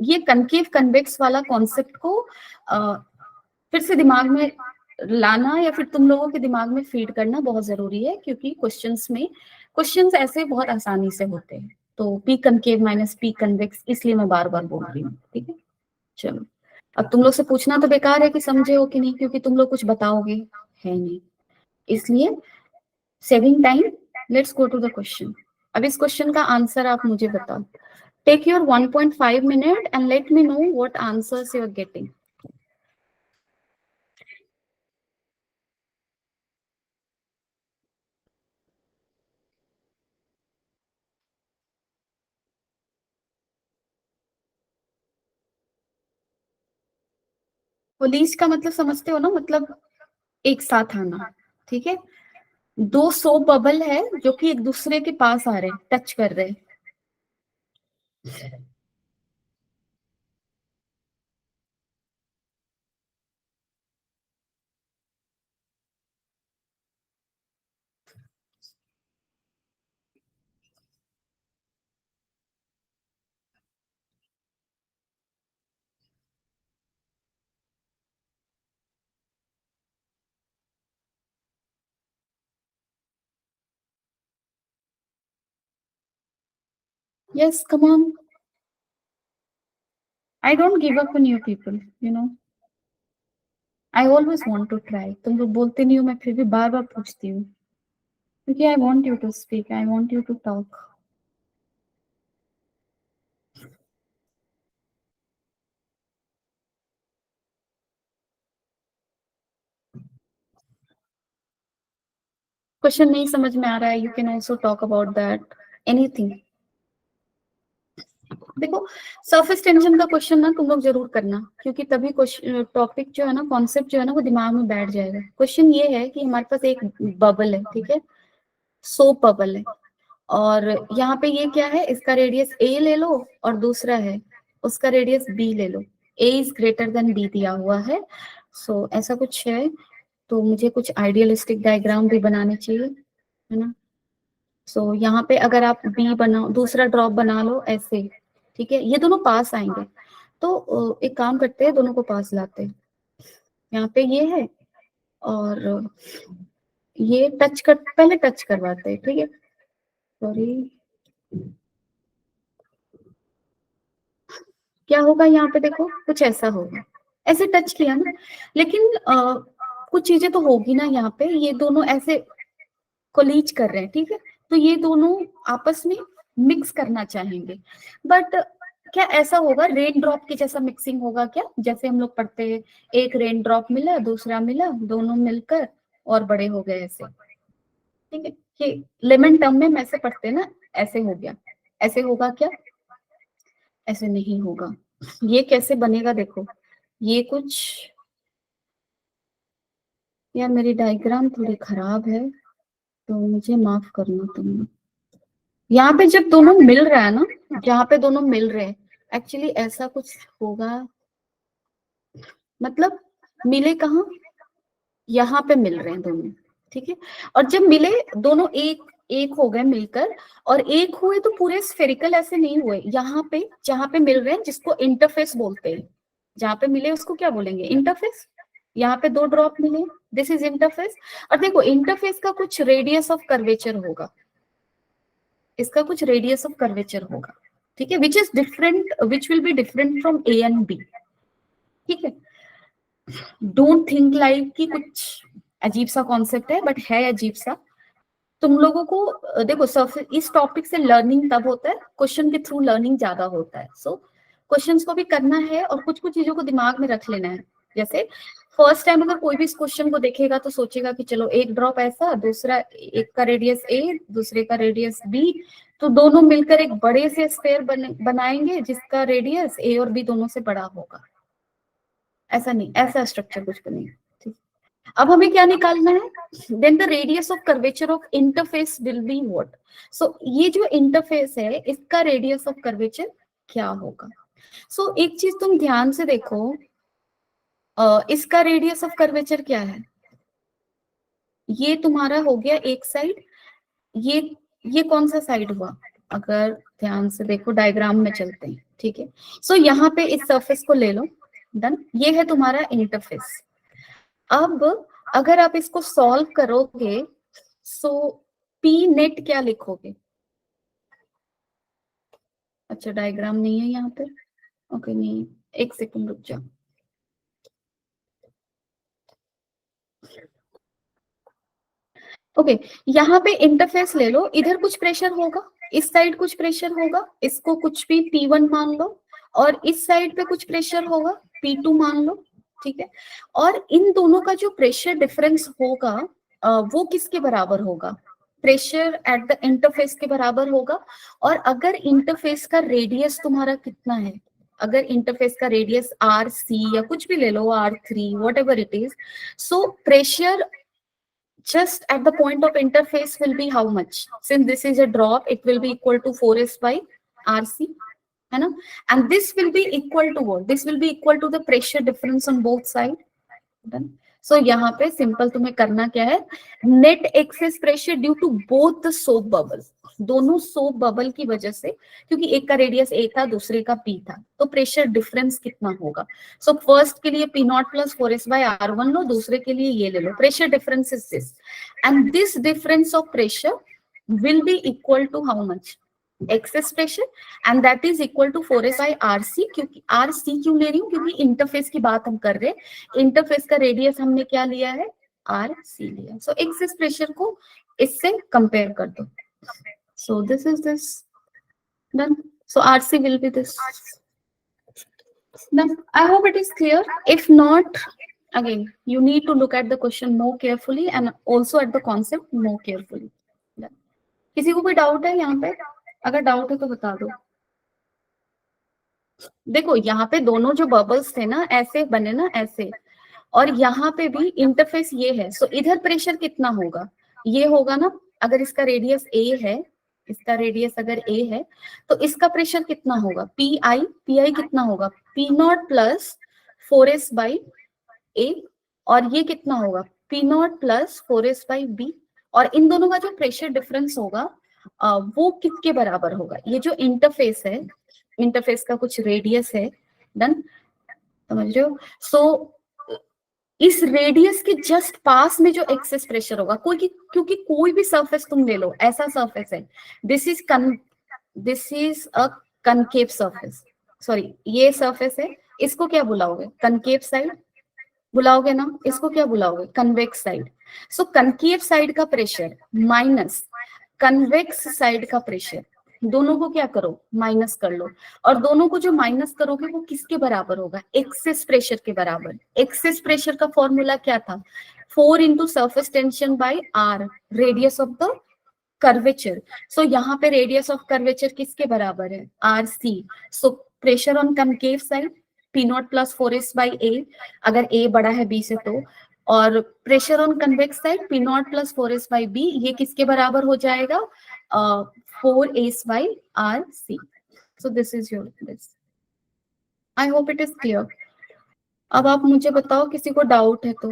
ये कनकेव कन्वेक्स वाला कॉन्सेप्ट को फिर से दिमाग में लाना या फिर तुम लोगों के दिमाग में फीड करना बहुत जरूरी है, क्योंकि क्वेश्चंस ऐसे बहुत आसानी से होते हैं। तो P concave minus P convex, इसलिए मैं बार बार बोल रही हूँ, ठीक है। चलो, अब तुम लोग से पूछना तो बेकार है कि समझे हो कि नहीं, क्योंकि तुम लोग कुछ बताओगे है नहीं, इसलिए saving time, let's go to the question. अब इस क्वेश्चन का आंसर आप मुझे बताओ। Take your 1.5 minute and let me know what answers you are getting. Police का मतलब समझते हो ना, मतलब एक साथ आना, ठीक है। दो सोप बबल है जो कि एक दूसरे के पास आ रहे हैं, टच कर रहे हैं। Yes, come on. I don't give up on you people, you know. I always want to try. तुम लोग बोलते नहीं हो, मैं फिर भी बार बार पूछती हूँ, क्योंकि I want you to speak, I want you to talk. Question नहीं समझ में आ रहा है, you can also talk about that, anything. देखो, सरफेस टेंशन का क्वेश्चन ना तुम लोग जरूर करना, क्योंकि तभी टॉपिक जो है ना, कॉन्सेप्ट जो है ना, वो दिमाग में बैठ जाएगा। क्वेश्चन ये है कि हमारे पास एक बबल है, ठीक है, सोप बबल है, और यहाँ पे ये क्या है, इसका रेडियस ए ले लो और दूसरा है उसका रेडियस बी ले लो। ए इज ग्रेटर देन बी दिया हुआ है, सो ऐसा कुछ है। तो मुझे कुछ आइडियलिस्टिक डायग्राम भी बनाने चाहिए, है ना। सो यहाँ पे अगर आप बी बनाओ, दूसरा ड्रॉप बना लो ऐसे, ठीक है, ये दोनों पास आएंगे। तो एक काम करते हैं, दोनों को पास लाते हैं। यहाँ पे ये है, और ये टच कर, पहले टच करवाते हैं, ठीक है। सॉरी, क्या होगा यहाँ पे, देखो कुछ ऐसा होगा, ऐसे टच किया ना, लेकिन कुछ चीजें तो होगी ना यहाँ पे, ये दोनों ऐसे कोलीज कर रहे हैं, ठीक है। तो ये दोनों आपस में मिक्स करना चाहेंगे, बट क्या ऐसा होगा रेन ड्रॉप की जैसा मिक्सिंग होगा क्या, जैसे हम लोग पढ़ते हैं, एक रेन ड्रॉप मिला दूसरा मिला, दोनों मिलकर और बड़े हो गए ऐसे, ठीक है। कि लेमन टर्म में ऐसे पढ़ते हैं ना, ऐसे हो गया, ऐसे होगा क्या, ऐसे नहीं होगा। ये कैसे बनेगा, देखो ये कुछ, यार मेरी डायग्राम थोड़ी खराब है, तो मुझे माफ करना तुम। यहाँ पे जब दोनों मिल रहा है ना, जहाँ पे दोनों मिल रहे हैं, एक्चुअली ऐसा कुछ होगा, मतलब मिले कहाँ, यहाँ पे मिल रहे हैं दोनों, ठीक है। और जब मिले दोनों एक एक हो गए मिलकर, और एक हुए तो पूरे स्फेरिकल ऐसे नहीं हुए, यहाँ पे जहां पे मिल रहे हैं जिसको इंटरफेस बोलते हैं, जहां पे मिले उसको क्या बोलेंगे, इंटरफेस। यहाँ पे दो ड्रॉप मिले, दिस इज इंटरफेस। और देखो इंटरफेस का कुछ रेडियस ऑफ कर्वेचर होगा, इसका कुछ रेडियस ऑफ कर्वेचर होगा, ठीक है, which is different, which will be different from A and B, ठीक है। डोंट थिंक लाइक कि कुछ अजीब सा कॉन्सेप्ट है, बट है अजीब सा। तुम लोगों को देखो सर्फेस, इस टॉपिक से लर्निंग तब होता है, क्वेश्चन के थ्रू लर्निंग ज्यादा होता है। सो क्वेश्चंस को भी करना है और कुछ कुछ चीजों को दिमाग में रख लेना है। जैसे फर्स्ट टाइम अगर कोई भी इस क्वेश्चन को देखेगा तो सोचेगा कि चलो एक ड्रॉप ऐसा, दूसरा एक का रेडियस ए, दूसरे का रेडियस बी, तो दोनों मिलकर एक बड़े से स्फेयर बनाएंगे जिसका रेडियस ए और बी दोनों से बड़ा होगा। ऐसा नहीं, ऐसा स्ट्रक्चर कुछ भी नहीं, ठीक। अब हमें क्या निकालना है, then the radius of curvature of interface will be what. So ये जो इंटरफेस है इसका रेडियस ऑफ कर्वेचर क्या होगा। सो एक चीज तुम ध्यान से देखो, इसका रेडियस ऑफ कर्वेचर क्या है, ये तुम्हारा हो गया एक साइड, ये ये कौन सा साइड हुआ, अगर ध्यान से देखो डायग्राम में चलते हैं, ठीक है। सो यहाँ पे इस सरफेस को ले लो, डन, ये है तुम्हारा इंटरफेस। अब अगर आप इसको सॉल्व करोगे, सो पी नेट क्या लिखोगे, अच्छा डायग्राम नहीं है यहाँ पे, ओके नहीं, एक सेकंड रुक जाओ। ओके, यहाँ पे इंटरफेस ले लो, इधर कुछ प्रेशर होगा, इस साइड कुछ प्रेशर होगा, इसको कुछ भी P1 मान लो, और इस साइड पे कुछ प्रेशर होगा, P2 मान लो, ठीक है। और इन दोनों का जो प्रेशर डिफरेंस होगा वो किसके बराबर होगा, प्रेशर एट द इंटरफेस के बराबर होगा। और अगर इंटरफेस का रेडियस तुम्हारा कितना है, अगर इंटरफेस का रेडियस RC या कुछ भी ले लो, R3 what ever it is, so pressure just at the point of interface will be how much, since this is a drop it will be equal to 4s by RC, है ना, and this will be equal to what, this will be equal to the pressure difference on both sides, done. So यहाँ पे सिंपल तुम्हें करना क्या है, net excess pressure due to both the soap bubble, दोनों सोप बबल की वजह से, क्योंकि एक का रेडियस ए था दूसरे का पी था, तो प्रेशर डिफरेंस कितना होगा। सो फर्स्ट के लिए P not plus 4s by R1 लो, दूसरे के लिए ये ले लो, pressure difference is this, and this difference of pressure will be equal to how much, excess pressure, and that is equal to 4s by RC। क्योंकि RC क्यों ले रही हूँ, क्योंकि इंटरफेस की बात हम कर रहे हैं, इंटरफेस का रेडियस हमने क्या लिया है, RC लिया। सो एक्सेस प्रेशर को इससे कंपेयर कर दो, सो this is this, done. So RC will be this, done. I hope it is clear, if not again you need to look at the question more carefully and also at the concept more carefully, done। किसी को कोई डाउट है यहाँ पे, अगर डाउट है तो बता दो। देखो यहाँ पे दोनों जो बबल्स थे ना ऐसे बने ना ऐसे, और यहाँ पे भी इंटरफेस ये है, सो इधर प्रेशर कितना होगा, ये होगा ना, अगर इसका रेडियस ए है, इसका रेडियस अगर ए है तो इसका प्रेशर कितना होगा, पी आई कितना होगा, P not plus 4s by A, और ये कितना होगा, P not plus 4s by B. और इन दोनों का जो प्रेशर डिफरेंस होगा वो किसके बराबर होगा, ये जो इंटरफेस है, इंटरफेस का कुछ रेडियस है, डन, समझ रहे हो। सो इस रेडियस के जस्ट पास में जो एक्सेस प्रेशर होगा, क्योंकि कोई भी सरफेस तुम ले लो, ऐसा सरफेस है, this is a concave surface, sorry ये सरफेस है, इसको क्या बुलाओगे, कनकेव साइड बुलाओगे ना, इसको क्या बुलाओगे, कन्वेक्स साइड। सो कनकेव साइड का प्रेशर माइनस कन्वेक्स साइड का प्रेशर, दोनों को क्या करो, माइनस कर लो, और दोनों को जो माइनस करोगे वो किसके बराबर होगा, एक्सेस प्रेशर के बराबर। एक्सेस प्रेशर का फॉर्मूला क्या था, 4 into surface tension by R, radius of the curvature. So यहाँ पे रेडियस ऑफ कर्वेचर किसके बराबर है, RC। So pressure on concave side P not plus 4s by A, अगर A बड़ा है B से तो, और pressure on convex side P not plus 4s by B, ये किसके बराबर हो जाएगा, 4s by RC। So this is your this, I hope it is clear. अब आप मुझे बताओ किसी को डाउट है तो,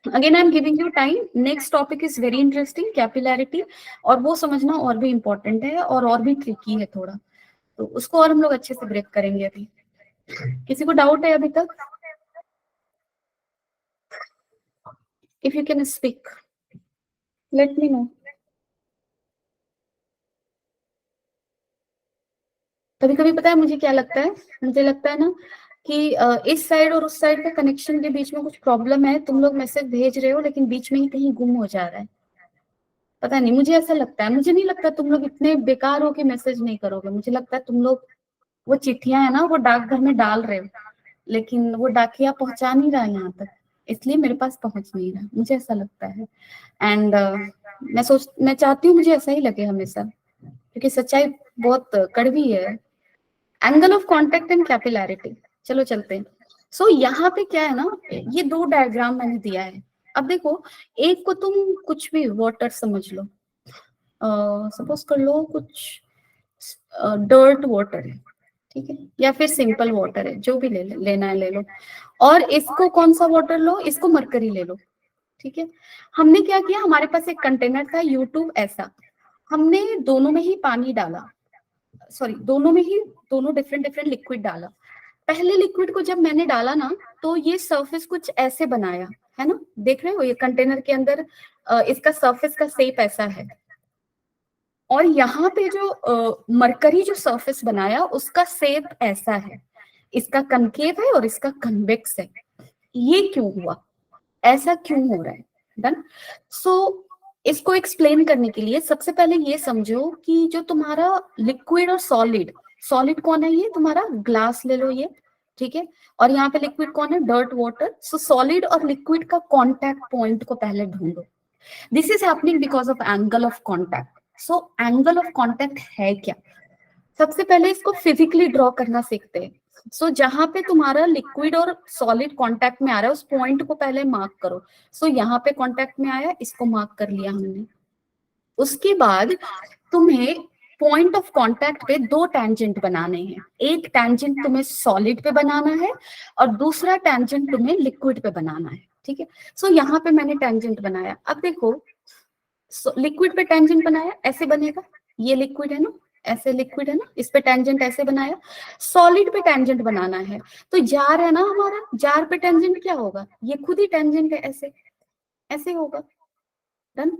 again I am giving you time, next topic is very interesting, capillarity, और वो समझना और भी इम्पोर्टेंट है और भी ट्रिकी है थोड़ा, तो उसको और हम लोग अच्छे से ब्रेक करेंगे अभी। किसी को डाउट है अभी तक? If you can speak, late me no. कभी कभी पता है मुझे क्या लगता है, मुझे लगता है ना कि इस साइड और उस साइड के कनेक्शन के बीच में कुछ प्रॉब्लम है, तुम लोग मैसेज भेज रहे हो लेकिन बीच में ही कहीं गुम हो जा रहा है, पता नहीं, मुझे ऐसा लगता है। मुझे नहीं लगता तुम लोग इतने बेकार हो कि मैसेज नहीं करोगे, मुझे लगता है तुम लोग वो चिट्ठियां है ना वो डाकघर में डाल रहे हो, लेकिन वो डाकिया पहुंचा नहीं रहा यहाँ तक, इसलिए मेरे पास पहुंच नहीं रहा, मुझे ऐसा लगता है। एंड मैं चाहती हूँ मुझे ऐसा ही लगे हमेशा, क्योंकि सच्चाई बहुत कड़वी है। Angle of contact and capillarity, चलो चलते हैं। सो यहाँ पे क्या है ना, ये दो डायग्राम मैंने दिया है। अब देखो, एक को तुम कुछ भी वाटर समझ लो, सपोज कर लो कुछ डर्ट वाटर है, ठीक है, या फिर सिंपल वाटर है, जो भी लेना है ले लो। और इसको कौन सा वाटर लो, इसको मरकरी ले लो, ठीक है। हमने क्या किया, हमारे पास एक कंटेनर था यूट्यूब ऐसा, हमने दोनों में ही पानी डाला, सॉरी दोनों में ही दोनों डिफरेंट डिफरेंट लिक्विड डाला। पहले लिक्विड को जब मैंने डाला ना, तो ये सरफेस कुछ ऐसे बनाया है ना, देख रहे हो ये कंटेनर के अंदर इसका सरफेस का शेप ऐसा है। और यहाँ पे जो मरकरी जो सरफेस बनाया उसका शेप ऐसा है, इसका कनकेव है और इसका कन्वेक्स है। ये क्यों हुआ, ऐसा क्यों हो रहा है? डन। सो इसको एक्सप्लेन करने के लिए सबसे पहले ये समझो कि जो तुम्हारा लिक्विड और सॉलिड, सॉलिड कौन है, ये तुम्हारा ग्लास ले लो ये, ठीक है, और यहाँ पे लिक्विड कौन है, डर्ट वाटर। सो सॉलिड और लिक्विड का कॉन्टैक्ट पॉइंट को पहले ढूंढो। This is happening because of angle of contact. So angle of contact है क्या, सबसे पहले इसको फिजिकली ड्रॉ करना सीखते हैं। सो जहां पे तुम्हारा लिक्विड और सॉलिड कांटेक्ट में आ रहा है उस पॉइंट को पहले मार्क करो। सो यहाँ पे कांटेक्ट में आया, इसको मार्क कर लिया हमने। उसके बाद तुम्हें पॉइंट ऑफ कांटेक्ट पे दो टेंजेंट बनाने हैं, एक टेंजेंट तुम्हें सॉलिड पे बनाना है और दूसरा टेंजेंट तुम्हें लिक्विड पे बनाना है, ठीक है। सो यहाँ पे मैंने टेंजेंट बनाया। अब देखो, लिक्विड पे टेंजेंट बनाया, ऐसे बनेगा, ये लिक्विड है ना, ऐसे लिक्विड है ना, इस पे टेंजेंट ऐसे बनाया। सॉलिड पे टेंजेंट बनाना है, तो जार है ना हमारा, जार पे टेंजेंट क्या होगा, ये खुद ही टेंजेंट है, ऐसे ऐसे होगा। डन।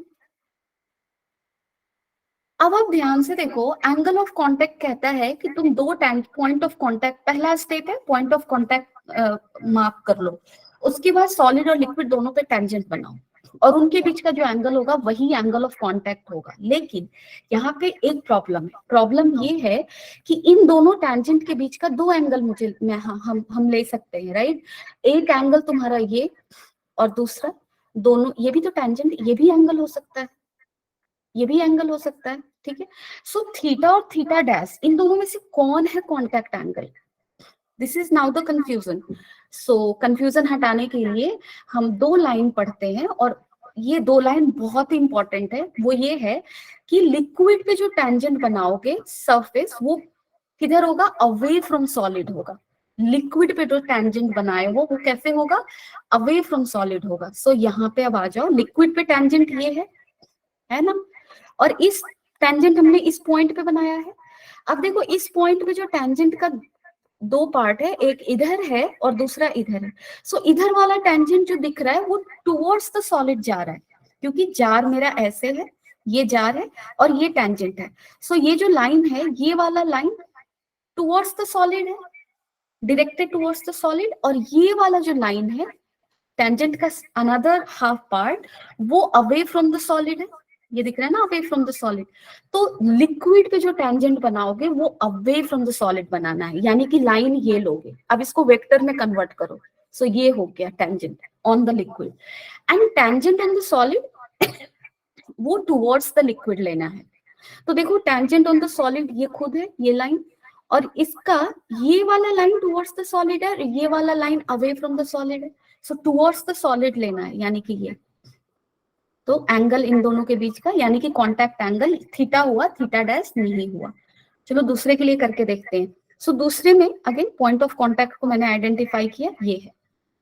अब आप ध्यान से देखो, एंगल ऑफ कांटेक्ट कहता है कि तुम दो पॉइंट ऑफ कांटेक्ट, पहला स्टेप है पॉइंट ऑफ कांटेक्ट मार्क कर लो, उसके बाद सॉलिड और लिक्विड दोनों पे टेंजेंट बनाओ, और उनके बीच का जो एंगल होगा वही एंगल ऑफ कांटेक्ट होगा। लेकिन यहाँ पे एक प्रॉब्लम है, प्रॉब्लम ये है कि इन दोनों टेंजेंट के बीच का दो एंगल मुझे मैं हम ले सकते हैं, राइट। एक एंगल तुम्हारा ये, और दूसरा, दोनों ये भी तो टेंजेंट, ये भी एंगल हो सकता है, ये भी एंगल हो सकता है, ठीक है। सो थीटा और थीटा डैश, इन दोनों में से कौन है contact angle, this is now the confusion. So confusion हटाने के लिए हम दो लाइन पढ़ते हैं, और ये दो लाइन बहुत ही इंपॉर्टेंट है। वो ये है कि लिक्विड पे जो टेंजेंट बनाओगे सरफेस, वो किधर होगा, अवे फ्रॉम सॉलिड होगा। लिक्विड पे जो टेंजेंट बनाए हो वो कैसे होगा, अवे फ्रॉम सॉलिड होगा। सो यहाँ पे अब आ जाओ, लिक्विड पे टेंजेंट ये है ना, और इस टेंजेंट हमने इस पॉइंट पे बनाया है। अब देखो, इस पॉइंट पे जो टेंजेंट का दो पार्ट है, एक इधर है और दूसरा इधर है। सो इधर वाला टेंजेंट जो दिख रहा है वो टुवर्ड्स द सॉलिड जा रहा है, क्योंकि जार मेरा ऐसे है, ये जार है और ये टेंजेंट है। सो ये जो लाइन है, ये वाला लाइन टुवर्ड्स द सॉलिड है, डायरेक्टेड टुवर्ड्स द सॉलिड, और ये वाला जो लाइन है टेंजेंट का अनदर हाफ पार्ट, वो अवे फ्रॉम द सॉलिड है, ये दिख रहा है ना, अवे फ्रॉम द सॉलिड। तो लिक्विड पे जो टेंजेंट बनाओगे वो अवे फ्रॉम द सॉलिड बनाना है, यानी कि लाइन ये लोगे। अब इसको वेक्टर में कन्वर्ट करो। सो ये हो गया tangent on the liquid, and tangent on the solid वो टुवर्ड्स द लिक्विड लेना है। तो देखो, टेंजेंट ऑन द सॉलिड ये खुद है, ये लाइन, और इसका ये वाला लाइन टुवर्ड्स द सॉलिड है, ये वाला line away from the solid है। सो टुवर्ड्स द सॉलिड लेना है, यानी कि ये, तो एंगल इन दोनों के बीच का, यानी कि कॉन्टैक्ट एंगल थीटा हुआ, थीटा डैश नहीं हुआ। चलो दूसरे के लिए करके देखते हैं। सो दूसरे में अगेन पॉइंट ऑफ कॉन्टैक्ट को मैंने आइडेंटिफाई किया, ये है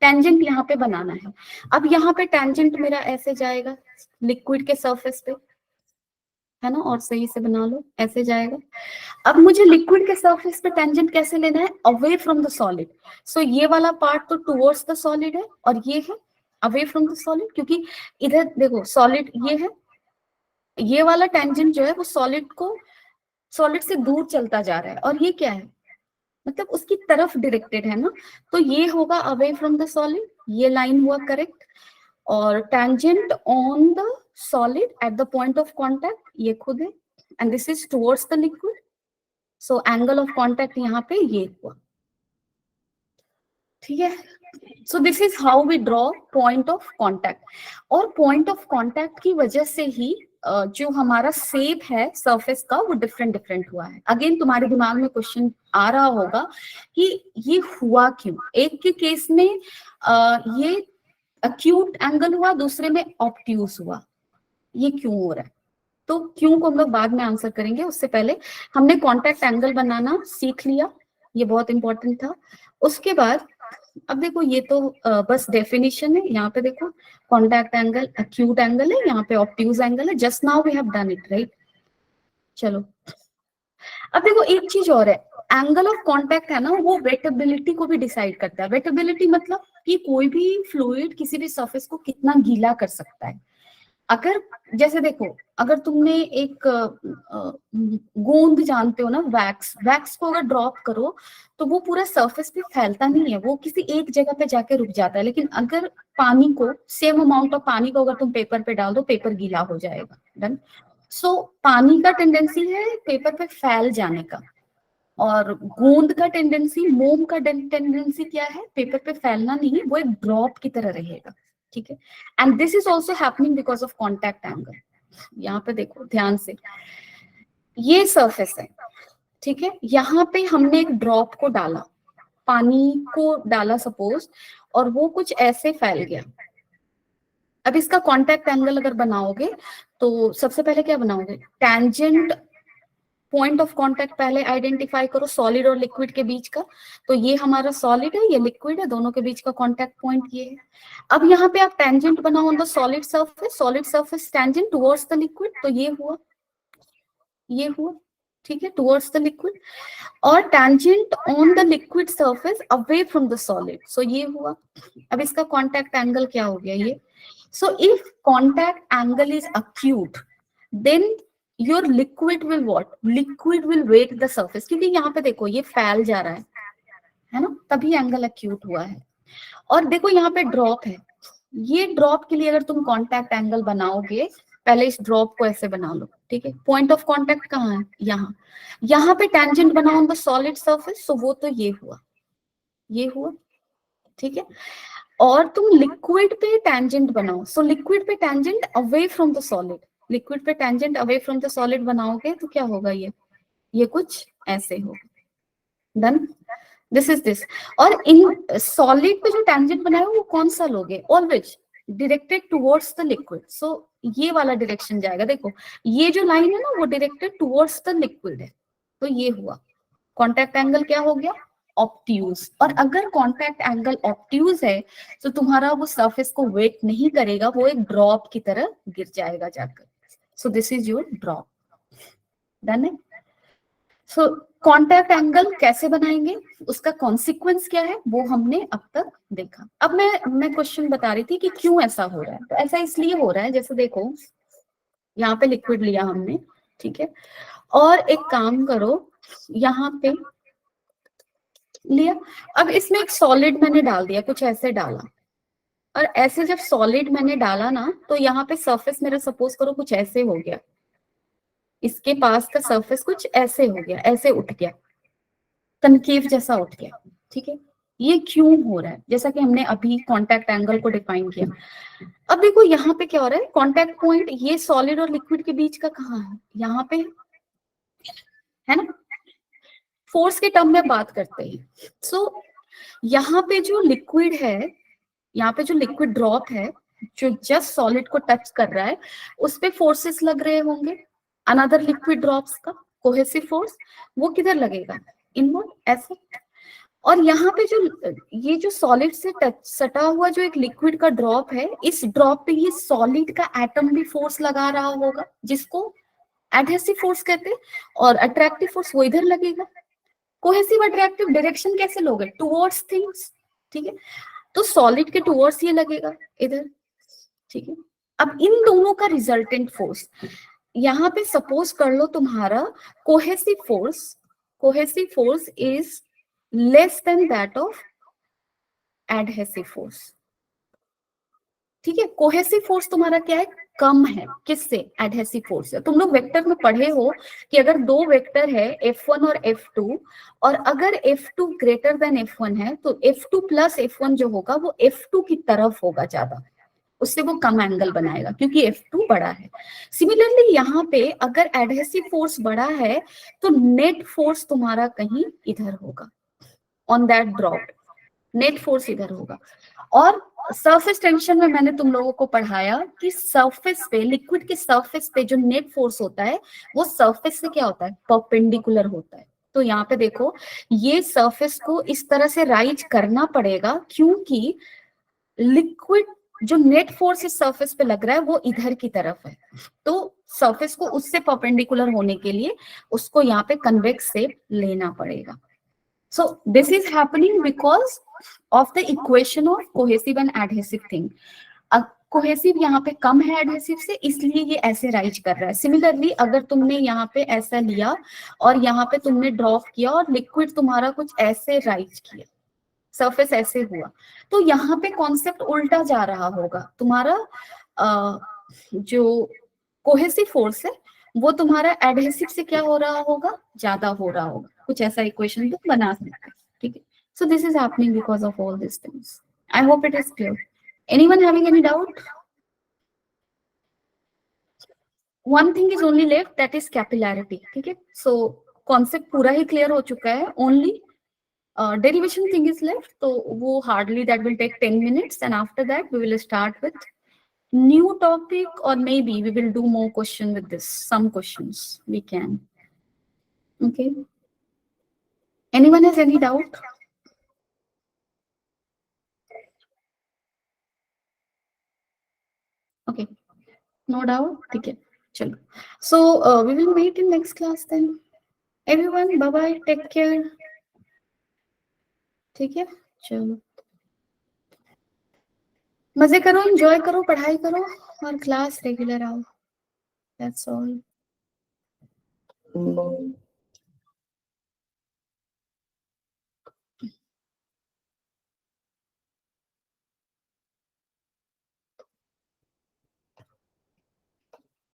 टेंजेंट यहाँ पे बनाना है। अब यहाँ पे टेंजेंट मेरा ऐसे जाएगा लिक्विड के सरफेस पे, है ना, और सही से बना लो, ऐसे जाएगा। अब मुझे लिक्विड के सरफेस पे टेंजेंट कैसे लेना है, away from the solid. So ये वाला पार्ट तो टुवर्ड्स द सॉलिड है और ये है अवे फ्रॉम द सॉलिड, क्योंकि इधर देखो सॉलिड ये है, ये वाला टेंजेंट जो है वो सॉलिड से दूर चलता जा रहा है, और ये क्या है, मतलब उसकी तरफ डायरेक्टेड है ना, तो ये होगा अवे फ्रॉम द सॉलिड, ये लाइन हुआ करेक्ट। और tangent on the solid at the point of contact ये खुद है, and this is towards the liquid, so angle of contact यहाँ पे ये हुआ, ठीक है। So this is how we draw point of contact. और पॉइंट ऑफ कांटेक्ट की वजह से ही जो हमारा शेप है सरफेस का वो डिफरेंट डिफरेंट हुआ है। अगेन तुम्हारे दिमाग में क्वेश्चन आ रहा होगा कि ये हुआ क्यों, एक के केस में ये अक्यूट एंगल हुआ, दूसरे में ऑब्ट्यूज हुआ, ये क्यों हो रहा है। तो क्यों को हम लोग बाद में आंसर करेंगे, उससे पहले हमने कॉन्टेक्ट एंगल बनाना सीख लिया, ये बहुत इंपॉर्टेंट था। उसके बाद अब देखो ये तो बस डेफिनेशन है, यहाँ पे देखो कॉन्टैक्ट एंगल अक्यूट एंगल है, यहाँ पे ऑब्ट्यूज एंगल है, just now we have done it right. चलो अब देखो एक चीज और है, एंगल ऑफ कांटेक्ट है ना, वो वेटेबिलिटी को भी डिसाइड करता है। वेटेबिलिटी मतलब कि कोई भी फ्लूइड किसी भी सरफेस को कितना गीला कर सकता है। अगर जैसे देखो, अगर तुमने एक गोंद जानते हो ना, वैक्स, वैक्स को अगर ड्रॉप करो तो वो पूरा सरफेस पे फैलता नहीं है, वो किसी एक जगह पे जाके रुक जाता है। लेकिन अगर पानी को, सेम अमाउंट ऑफ पानी को अगर तुम पेपर पे डाल दो, पेपर गीला हो जाएगा। डन। सो पानी का टेंडेंसी है पेपर पे फैल जाने का, और गोंद का टेंडेंसी, मोम का टेंडेंसी क्या है, पेपर पे फैलना नहीं, वो एक ड्रॉप की तरह रहेगा, ठीक है। And this is also happening because of contact angle. यहाँ पे देखो ध्यान से, ये सरफेस है, ठीक है, यहाँ पे हमने एक ड्रॉप को डाला, पानी को डाला सपोज, और वो कुछ ऐसे फैल गया। अब इसका कॉन्टैक्ट एंगल अगर बनाओगे तो सबसे पहले क्या बनाओगे, टेंजेंट पॉइंट ऑफ कांटेक्ट पहले आइडेंटिफाई करो सॉलिड और लिक्विड के बीच का। तो ये हमारा सॉलिड है, ये लिक्विड है, दोनों के बीच का कांटेक्ट पॉइंट ये है। अब यहाँ पे आप टेंजेंट बनाओ on the solid surface tangent towards the liquid, तो ये हुआ, ये हुआ, ठीक है, टुवर्ड्स द लिक्विड। और tangent on the liquid surface away from the solid, so ये हुआ। अब इसका कांटेक्ट एंगल क्या हो गया ये। So if contact angle is acute, then your liquid will what, liquid will weight the surface, क्योंकि यहाँ पे देखो ये फैल जा रहा है ना, तभी एंगल acute हुआ है। और देखो यहाँ पे ड्रॉप है, ये ड्रॉप के लिए अगर तुम कांटेक्ट एंगल बनाओगे, पहले इस ड्रॉप को ऐसे बना लो, ठीक है। पॉइंट ऑफ कांटेक्ट कहाँ है, यहाँ, यहाँ पे टेंजेंट बनाओ ऑन द सॉलिड सरफेस, सो वो तो ये हुआ, ये हुआ, ठीक है। और तुम लिक्विड पे टेंजेंट बनाओ, सो लिक्विड पे tangent away from the solid, liquid पे tangent away from the solid बनाओगे तो क्या होगा, ये कुछ ऐसे होगा। Done, this is this. और इन सॉलिड पे जो टेंजेंट बनाए वो कौन सा लोगे, always directed towards the liquid, so ये वाला डायरेक्शन जाएगा। देखो ये जो लाइन है ना वो डायरेक्टेड टुवर्ड्स द लिक्विड है, तो ये हुआ, कॉन्टैक्ट एंगल क्या हो गया, ऑब्ट्यूज। और अगर कॉन्टैक्ट एंगल ऑब्ट्यूज है तो तुम्हारा वो सरफेस को वेट नहीं करेगा, वो एक ड्रॉप की तरह गिर जाएगा जाकर। सो this is your drop. Done है। सो कॉन्टैक्ट एंगल कैसे बनाएंगे, उसका कॉन्सिक्वेंस क्या है वो हमने अब तक देखा। अब मैं क्वेश्चन बता रही थी कि क्यों ऐसा हो रहा है। तो ऐसा इसलिए हो रहा है, जैसे देखो यहाँ पे लिक्विड लिया हमने, ठीक है, और एक काम करो, यहाँ पे लिया, अब इसमें एक सॉलिड मैंने डाल दिया, कुछ ऐसे डाला, और ऐसे जब सॉलिड मैंने डाला ना तो यहाँ पे सरफेस मेरा सपोज करो कुछ ऐसे हो गया, इसके पास का सरफेस कुछ ऐसे हो गया, ऐसे उठ गया, कनकेव जैसा उठ गया, ठीक है। ये क्यों हो रहा है, जैसा कि हमने अभी कॉन्टैक्ट एंगल को डिफाइन किया। अब देखो यहाँ पे क्या हो रहा है, कॉन्टैक्ट पॉइंट ये सॉलिड और लिक्विड के बीच का कहाँ है, यहाँ पे है ना। फोर्स के टर्म में बात करते हैं, सो यहाँ पे जो लिक्विड है, यहाँ पे जो लिक्विड ड्रॉप है जो जस्ट सॉलिड को टच कर रहा है, उस पे फोर्सेस लग रहे होंगे, अनदर लिक्विड ड्रॉप्स का कोहेसिव फोर्स, वो किधर लगेगा, इनवर्ड ऐसे। और यहाँ पे जो ये जो सॉलिड से सटा हुआ जो एक लिक्विड का ड्रॉप है, इस ड्रॉप पे ये सॉलिड का एटम भी फोर्स लगा रहा होगा, जिसको एडहेसिव फोर्स कहते हैं, और अट्रैक्टिव फोर्स वो इधर लगेगा। कोहेसिव अट्रैक्टिव डायरेक्शन कैसे लोगे? टुवर्ड्स थिंग्स, ठीक है, तो सॉलिड के टुवर्ड्स ये लगेगा इधर, ठीक है। अब इन दोनों का रिजल्टेंट फोर्स यहाँ पे सपोज कर लो तुम्हारा cohesive force is less than that of adhesive force, ठीक है। कोहेसिव फोर्स तुम्हारा क्या है? कम है, किससे? एडहेसिव फोर्स से। तुम लोग वेक्टर में पढ़े हो कि अगर दो वेक्टर है F1 और F2, और अगर F2 ग्रेटर देन F1 है तो F2 प्लस F1 जो होगा वो F2 की तरफ होगा ज्यादा, उससे वो कम एंगल बनाएगा क्योंकि F2 बड़ा है। सिमिलरली यहाँ पे अगर एडहेसिव फोर्स बड़ा है तो नेट फोर्स तुम्हारा कहीं इधर होगा, on that drop net force इधर होगा। और सरफेस टेंशन में मैंने तुम लोगों को पढ़ाया कि सरफेस पे, लिक्विड के सरफेस पे जो नेट फोर्स होता है वो सरफेस से क्या होता है? परपेंडिकुलर होता है। तो यहाँ पे देखो, ये सरफेस को इस तरह से राइज करना पड़ेगा क्योंकि लिक्विड जो नेट फोर्स इस सरफेस पे लग रहा है वो इधर की तरफ है, तो सरफेस को उससे परपेंडिकुलर होने के लिए उसको यहाँ पे कन्वेक्स शेप लेना पड़ेगा। So this is happening because of the equation of cohesive and adhesive thing. Cohesive यहाँ पे कम है एडहेसिव से, इसलिए ये ऐसे राइज कर रहा है। सिमिलरली अगर तुमने यहाँ पे ऐसा लिया और यहाँ पे तुमने ड्रॉप किया और लिक्विड तुम्हारा कुछ ऐसे राइज किया, सरफेस ऐसे हुआ, तो यहाँ पे कॉन्सेप्ट उल्टा जा रहा होगा। तुम्हारा जो कोहेसिव फोर्स है वो तुम्हारा एडहेसिव से क्या हो रहा होगा? ज्यादा हो रहा होगा। कुछ ऐसा इक्वेशन तुम बना सकते हैं, ठीक है। So this is happening because of all this things. I hope it is clear. Anyone having any doubt? One thing is only left, that is capillarity, ठीक है। सो कॉन्सेप्ट पूरा ही क्लियर हो चुका है, only derivation thing is left, so wo hardly that will take 10 minutes, and after that we will start with new topic, or maybe we will do more question with this, some questions we can. Okay, anyone has any doubt? Okay, no doubt, okay, chalo. So we will meet in next class then. Everyone, bye bye, take care. ठीक है, चलो, मजे करो, एंजॉय करो, पढ़ाई करो और क्लास रेगुलर आओ, दैट्स ऑल।